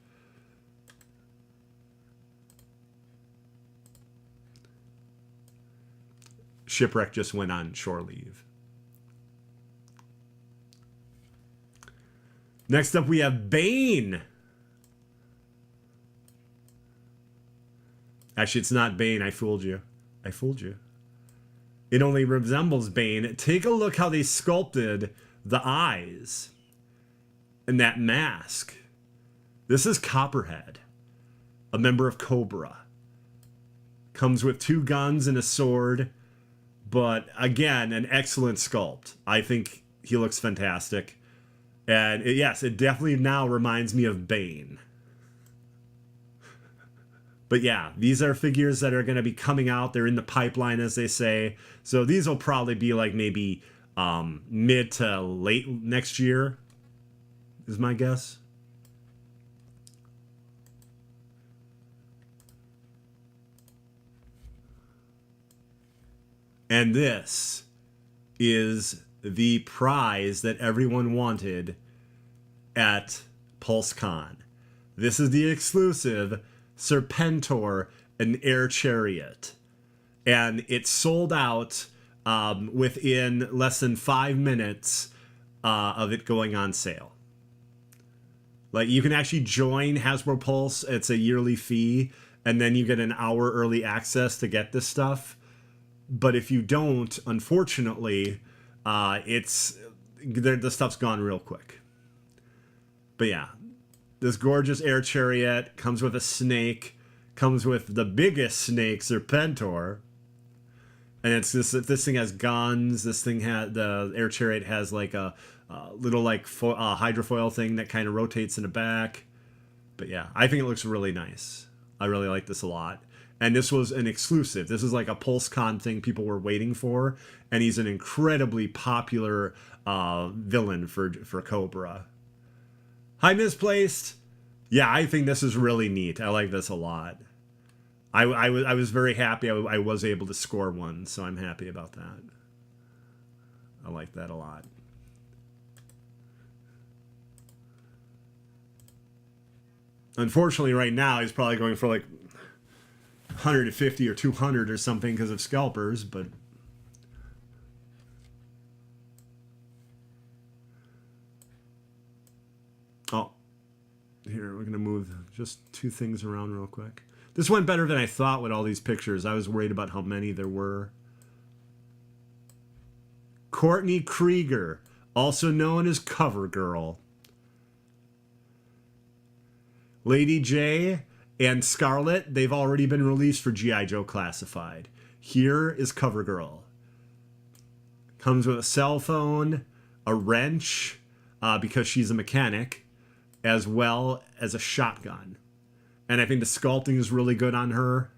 Shipwreck just went on shore leave. Next up, we have Bane. Actually, it's not Bane. I fooled you. I fooled you. It only resembles Bane. Take a look how they sculpted the eyes and that mask. This is Copperhead, a member of Cobra. Comes with 2 guns and a sword, but again, an excellent sculpt. I think He looks fantastic. And yes, it definitely now reminds me of Bane. But yeah, these are figures that are going to be coming out. They're in the pipeline, as they say. So these will probably be like maybe mid to late next year, is my guess. And this is the prize that everyone wanted at Pulsecon. This is the exclusive Serpentor, an Air Chariot. And it sold out within less than 5 minutes of it going on sale. Like, you can actually join Hasbro Pulse. It's a yearly fee, and then you get an hour early access to get this stuff. But if you don't, unfortunately, the stuff's gone real quick. But yeah, this gorgeous Air Chariot comes with a snake, comes with the biggest snake, Serpentor. And it's this thing has guns. This thing the Air Chariot has like a little like hydrofoil thing that kind of rotates in the back. But yeah, I think it looks really nice. I really like this a lot. And this was an exclusive. This is like a PulseCon thing people were waiting for. And he's an incredibly popular villain for Cobra. Hi, Misplaced. Yeah, I think this is really neat. I like this a lot. I was very happy I was able to score one, so I'm happy about that. I like that a lot. Unfortunately, right now, he's probably going for like 150 or 200 or something because of scalpers, but oh, here we're gonna move just 2 things around real quick. This went better than I thought with all these pictures. I was worried about how many there were. Courtney Krieger, also known as Cover Girl. Lady J and Scarlet, they've already been released for G.I. Joe Classified. Here is Cover Girl. Comes with a cell phone, a wrench, because she's a mechanic, as well as a shotgun. And I think the sculpting is really good on her.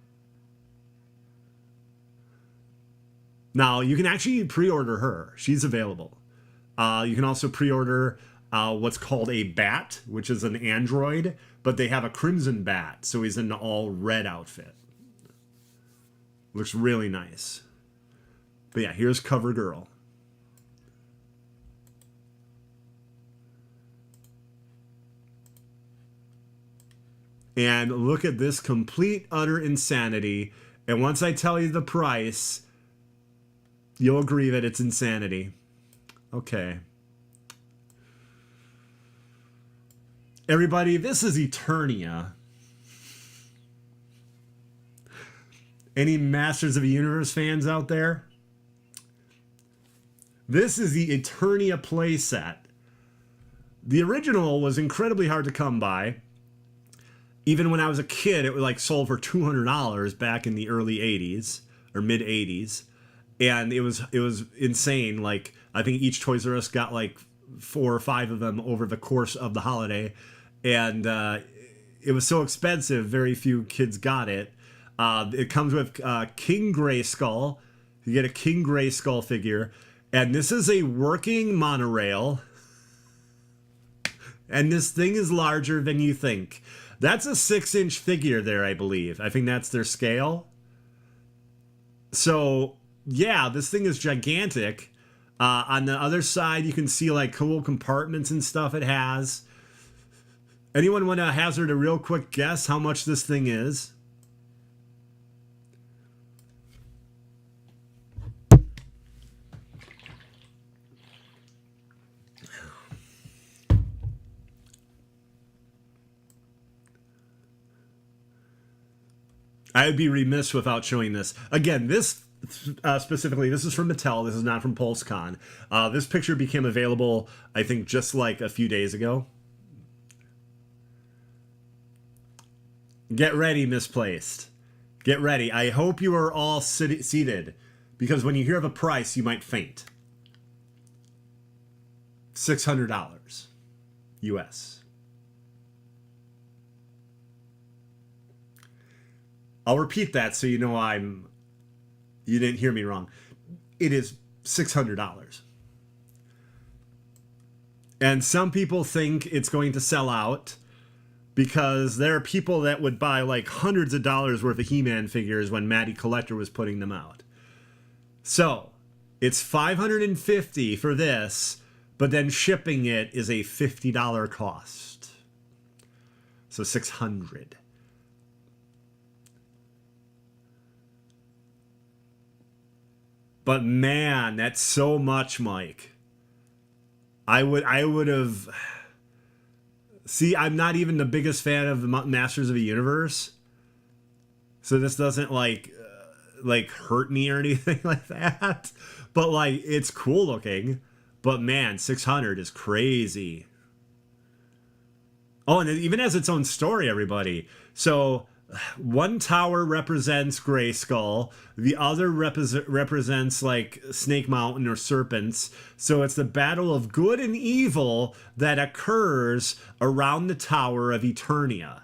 Now, you can actually pre-order her. She's available. You can also pre-order what's called a Bat, which is an android, but they have a Crimson Bat, so he's in an all-red outfit. Looks really nice. But yeah, here's Cover Girl. And look at this complete, utter insanity. And once I tell you the price, you'll agree that it's insanity. Okay. Everybody, this is Eternia. Any Masters of the Universe fans out there? This is the Eternia playset. The original was incredibly hard to come by. Even when I was a kid, it was like sold for $200 back in the early 80s or mid 80s. And it was insane. Like, I think each Toys R Us got like 4 or 5 of them over the course of the holiday. And it was so expensive, very few kids got it. It comes with King Grayskull. You get a King Grayskull figure. And this is a working monorail. And this thing is larger than you think. That's a 6-inch figure there, I believe. I think that's their scale. So, yeah, this thing is gigantic. On the other side, you can see like cool compartments and stuff it has. Anyone want to hazard a real quick guess how much this thing is? I would be remiss without showing this. Again, this specifically, this is from Mattel. This is not from Pulsecon. This picture became available, I think, just like a few days ago. Get ready, Misplaced. Get ready. I hope you are all seated, because when you hear of a price, you might faint. $600 US. I'll repeat that so you know you didn't hear me wrong. It is $600. And some people think it's going to sell out because there are people that would buy like hundreds of dollars worth of He-Man figures when Matty Collector was putting them out. So it's $550 for this, but then shipping it is a $50 cost. So $600. But man, that's so much, Mike. I would have. See, I'm not even the biggest fan of the Masters of the Universe, so this doesn't like hurt me or anything like that. But like, it's cool looking. But man, 600 is crazy. Oh, and it even has its own story, everybody. So one tower represents Grayskull, the other represents like Snake Mountain or Serpents. So it's the battle of good and evil that occurs around the Tower of Eternia.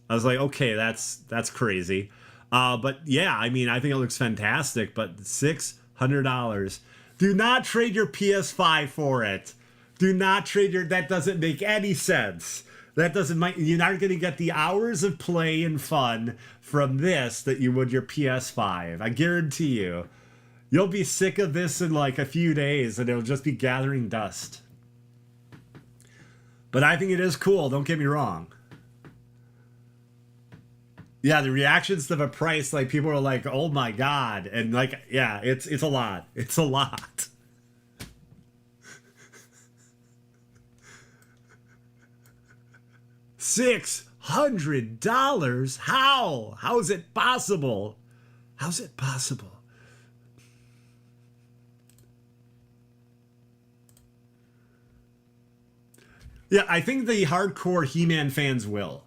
I was like, okay, that's crazy. But yeah, I mean, I think it looks fantastic, but $600. Do not trade your PS5 for it. Do not trade that doesn't make any sense. You're not going to get the hours of play and fun from this that you would your PS5. I guarantee you. You'll be sick of this in like a few days and it'll just be gathering dust. But I think it is cool, don't get me wrong. Yeah, the reactions to the price, like people are like, oh my God. And like, yeah, it's a lot. It's a lot. $600? How? How is it possible? How's it possible? Yeah, I think the hardcore He-Man fans will.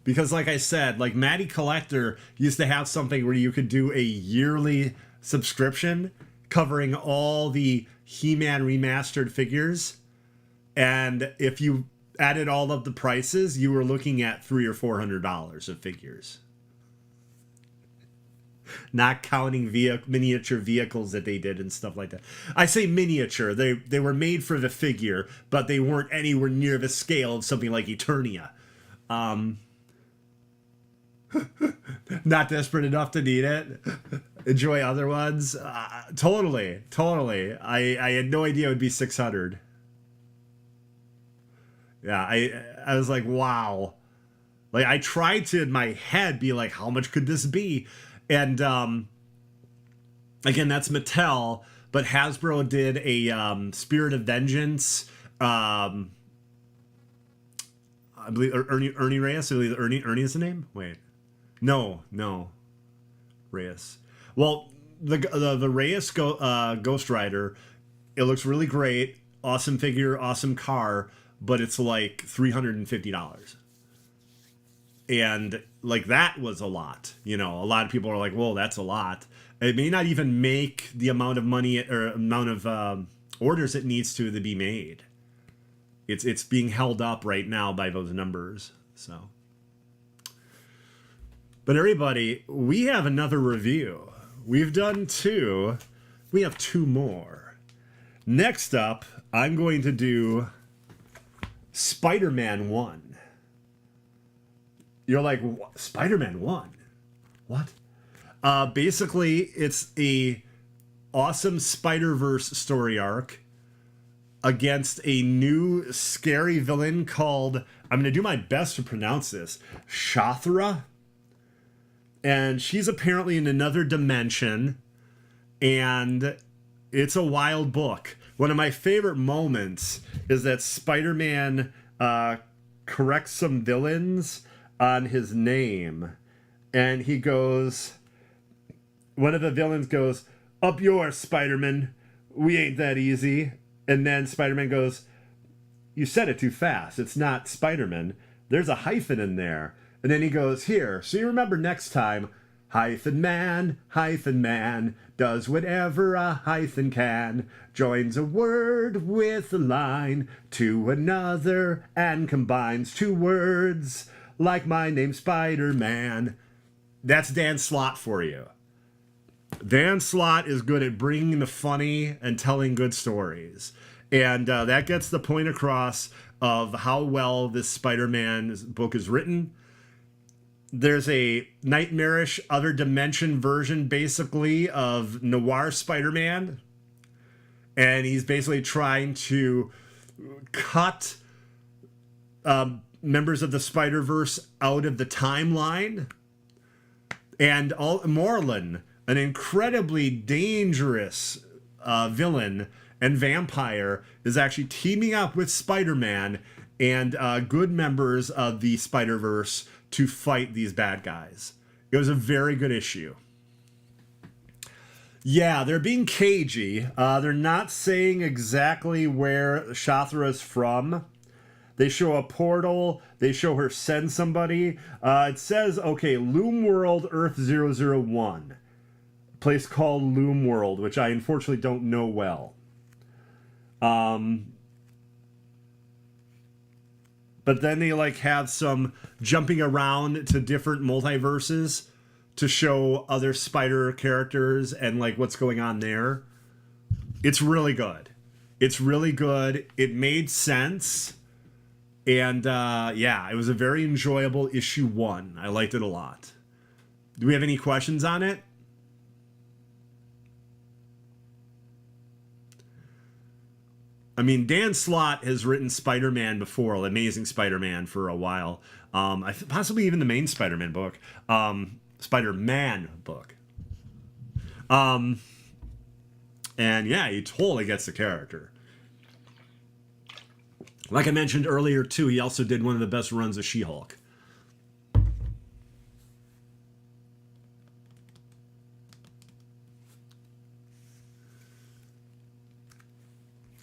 Because like I said, like Matty Collector used to have something where you could do a yearly subscription covering all the He-Man remastered figures. And if you added all of the prices, you were looking at $300 or $400 of figures. Not counting miniature vehicles that they did and stuff like that. I say miniature. They were made for the figure, but they weren't anywhere near the scale of something like Eternia. Not desperate enough to need it. Enjoy other ones. Totally. I had no idea it would be 600. Yeah, I was like, wow. Like, I tried to, in my head, be like, how much could this be? And, again, that's Mattel, but Hasbro did a Spirit of Vengeance. I believe Ernie Reyes. I believe Ernie is the name? Wait. No. Reyes. Well, the Reyes Ghost Rider, it looks really great. Awesome figure, awesome car. But it's like $350. And like that was a lot. You know, a lot of people are like, whoa, that's a lot. It may not even make the amount of money or amount of orders it needs to be made. It's being held up right now by those numbers. So, but everybody, we have another review. We've done 2. We have 2 more. Next up, I'm going to do Spider-Man 1. You're like, Spider-Man 1? What? Basically, it's a awesome Spider-Verse story arc against a new scary villain called, I'm going to do my best to pronounce this, Shathra. And she's apparently in another dimension, and it's a wild book. One of my favorite moments is that Spider-Man corrects some villains on his name. And he goes, one of the villains goes, up yours, Spider-Man. We ain't that easy. And then Spider-Man goes, you said it too fast. It's not Spider-Man. There's a hyphen in there. And then he goes, here, so you remember next time Man, does whatever a hyphen can, joins a word with a line to another and combines two words like my name's Spider-Man. That's Dan Slott for you. Dan Slott is good at bringing the funny and telling good stories. And that gets the point across of how well this Spider-Man book is written. There's a nightmarish other dimension version, basically, of noir Spider-Man. And he's basically trying to cut members of the Spider-Verse out of the timeline. And Morlun, an incredibly dangerous villain and vampire, is actually teaming up with Spider-Man and good members of the Spider-Verse to fight these bad guys. It was a very good issue. Yeah, they're being cagey. They're not saying exactly where Shathra's from. They show a portal. They show her send somebody. It says, okay, Loom World Earth 001. A place called Loom World, which I unfortunately don't know well. But then they like have some jumping around to different multiverses to show other spider characters and like what's going on there. It's really good. It's really good. It made sense. And yeah, it was a very enjoyable issue 1. I liked it a lot. Do we have any questions on it? I mean, Dan Slott has written Spider-Man before, Amazing Spider-Man, for a while. Possibly even the main Spider-Man book. Spider-Man book. And yeah, he totally gets the character. Like I mentioned earlier, too, he also did one of the best runs of She-Hulk.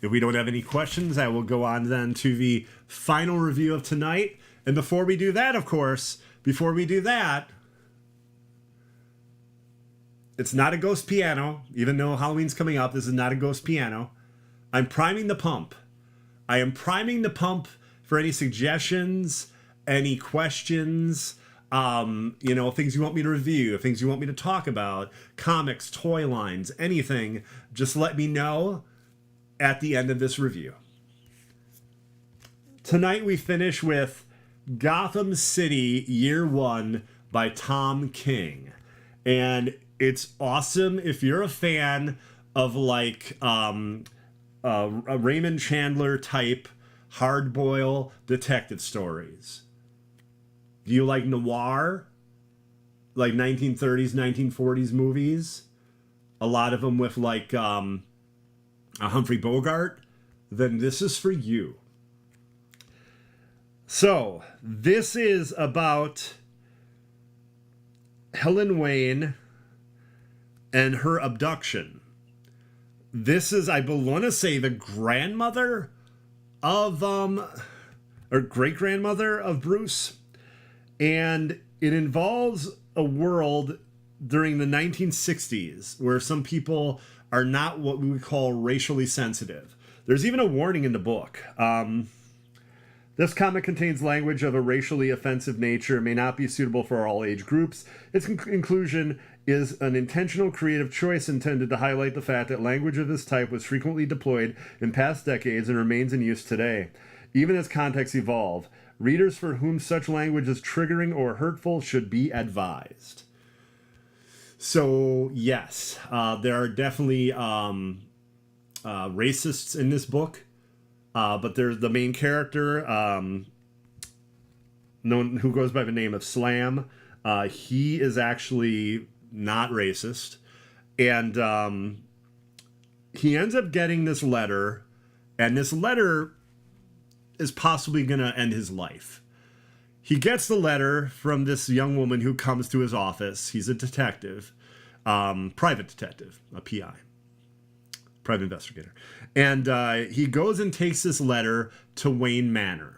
If we don't have any questions, I will go on then to the final review of tonight. And before we do that, of course, it's not a ghost piano. Even though Halloween's coming up, this is not a ghost piano. I'm priming the pump. I am priming the pump for any suggestions, any questions, things you want me to review, things you want me to talk about, comics, toy lines, anything. Just let me know at the end of this review. Tonight we finish with Gotham City Year 1 by Tom King. And it's awesome if you're a fan of like a Raymond Chandler type hard-boiled detective stories. Do you like noir? Like 1930s, 1940s movies? A lot of them with like a Humphrey Bogart? Then this is for you. So, this is about Helen Wayne and her abduction. This is, I want to say, the grandmother of, or great-grandmother of Bruce. And it involves a world during the 1960s where some people are not what we would call racially sensitive. There's even a warning in the book. This comic contains language of a racially offensive nature and may not be suitable for all age groups. Its inclusion is an intentional creative choice intended to highlight the fact that language of this type was frequently deployed in past decades and remains in use today. Even as contexts evolve, readers for whom such language is triggering or hurtful should be advised. So, yes, there are definitely racists in this book. But there's the main character, who goes by the name of Slam. He is actually not racist. And he ends up getting this letter. And this letter is possibly going to end his life. He gets the letter from this young woman who comes to his office. He's a detective, private detective, a PI. Private investigator. And he goes and takes this letter to Wayne Manor.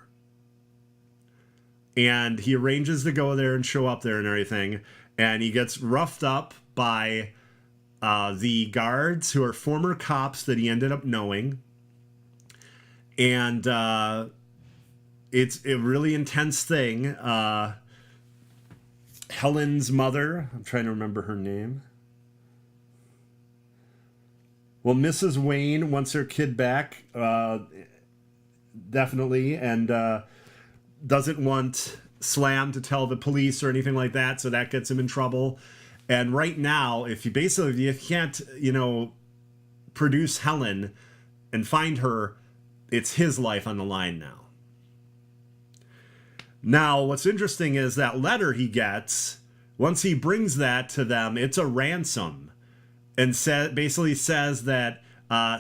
And he arranges to go there and show up there and everything. and he gets roughed up by the guards who are former cops that he ended up knowing. And it's a really intense thing. Helen's mother, I'm trying to remember her name. Well, Mrs. Wayne wants her kid back, definitely, and doesn't want Slam to tell the police or anything like that, so that gets him in trouble. And right now, if you can't, produce Helen and find her, it's his life on the line now. Now, what's interesting is that letter he gets, once he brings that to them, it's a ransom. And basically says that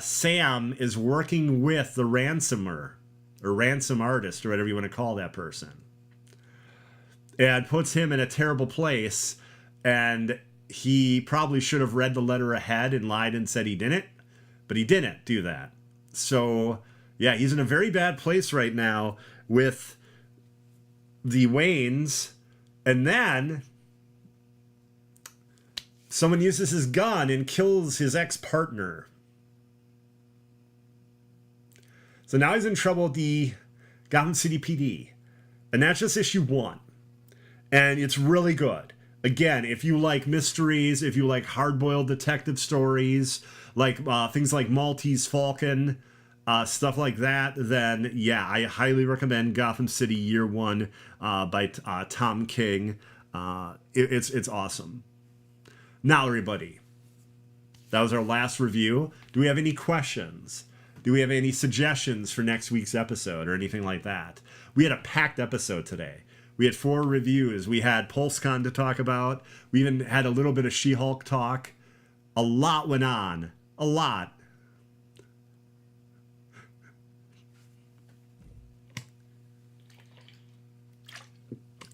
Sam is working with the ransomer, or ransom artist, or whatever you want to call that person. And puts him in a terrible place, and he probably should have read the letter ahead and lied and said he didn't, but he didn't do that. So, yeah, he's in a very bad place right now with the Waynes, and then someone uses his gun and kills his ex-partner. So now he's in trouble with the Gotham City PD. And that's just issue 1. And it's really good. Again, if you like mysteries, if you like hard-boiled detective stories, like things like Maltese Falcon, stuff like that, then yeah, I highly recommend Gotham City Year 1 by Tom King. It's awesome. Now, everybody, that was our last review. Do we have any questions? Do we have any suggestions for next week's episode or anything like that? We had a packed episode today. We had 4 reviews. We had Pulsecon to talk about. We even had a little bit of She-Hulk talk. A lot went on. A lot.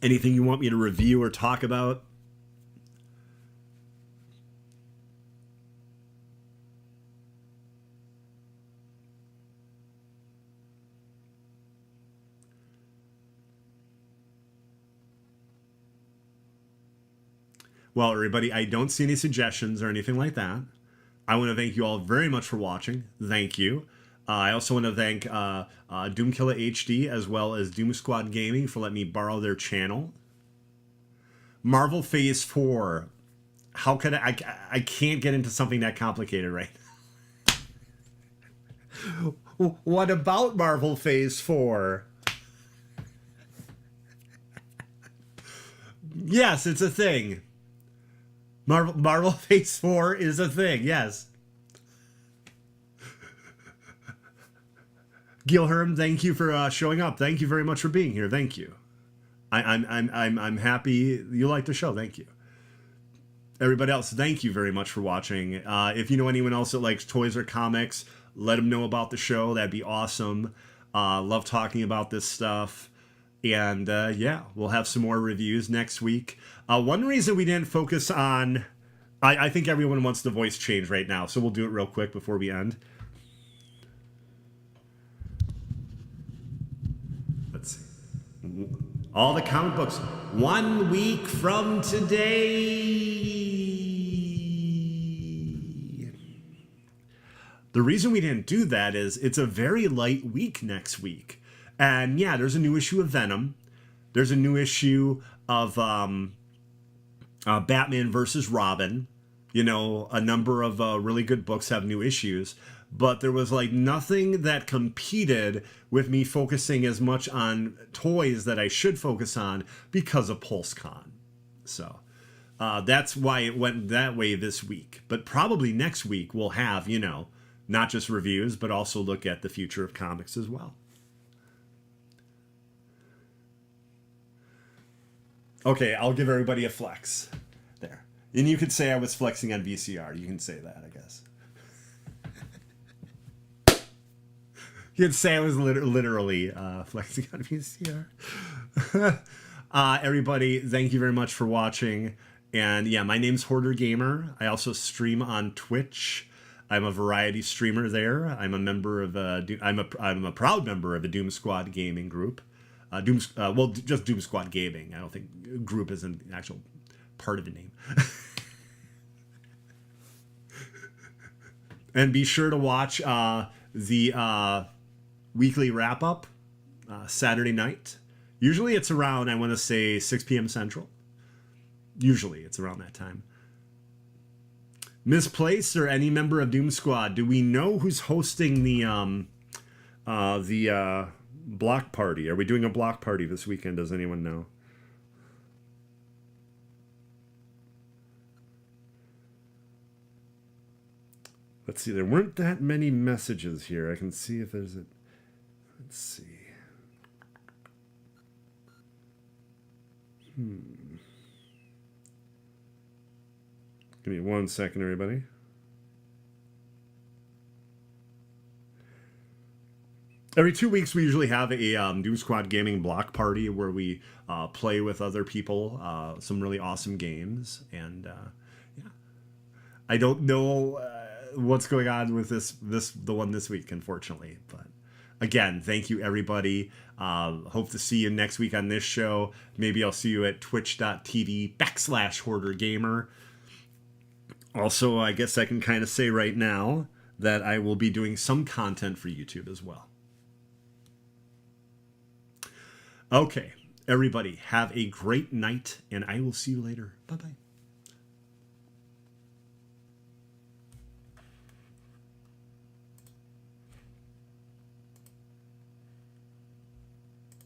Anything you want me to review or talk about? Well, everybody, I don't see any suggestions or anything like that. I want to thank you all very much for watching. Thank you. I also want to thank Doomkiller HD as well as Doom Squad Gaming for letting me borrow their channel. Marvel Phase 4. How could I can't get into something that complicated right now. What about Marvel Phase 4? Yes, it's a thing. Marvel Phase 4 is a thing, yes. Gilherm, thank you for showing up. Thank you very much for being here. Thank you. I'm happy you like the show. Thank you. Everybody else, thank you very much for watching. If you know anyone else that likes toys or comics, let them know about the show. That'd be awesome. Love talking about this stuff. And yeah, we'll have some more reviews next week. One reason we didn't focus on... I think everyone wants the voice change right now, so we'll do it real quick before we end. Let's see. All the comic books. 1 week from today. The reason we didn't do that is it's a very light week next week. And yeah, there's a new issue of Venom. There's a new issue of Batman versus Robin. You know, a number of really good books have new issues. But there was like nothing that competed with me focusing as much on toys that I should focus on because of Pulsecon. So that's why it went that way this week. But probably next week we'll have, you know, not just reviews, but also look at the future of comics as well. Okay, I'll give everybody a flex. There. And you could say I was flexing on VCR. You can say that, I guess. You could say I was literally flexing on VCR. Everybody, thank you very much for watching. And yeah, my name's Hoardergamer. I also stream on Twitch. I'm a variety streamer there. I'm a member of I'm a proud member of the Doom Squad Gaming group. Just Doom Squad Gaming. I don't think group is an actual part of the name. And be sure to watch the weekly wrap-up Saturday night. Usually it's around, I want to say, 6 p.m. Central. Usually it's around that time. Misplaced or any member of Doom Squad, do we know who's hosting the block party? Are we doing a block party this weekend? Does anyone know? Let's see. There weren't that many messages here. I can see if there's a... Let's see. Give me 1 second, everybody. Every 2 weeks, we usually have a Doom Squad Gaming block party where we play with other people, some really awesome games. And yeah, I don't know what's going on with the one this week, unfortunately. But again, thank you, everybody. Hope to see you next week on this show. Maybe I'll see you at twitch.tv/Hoardergamer. Also, I guess I can kind of say right now that I will be doing some content for YouTube as well. Okay, everybody, have a great night, and I will see you later. Bye-bye.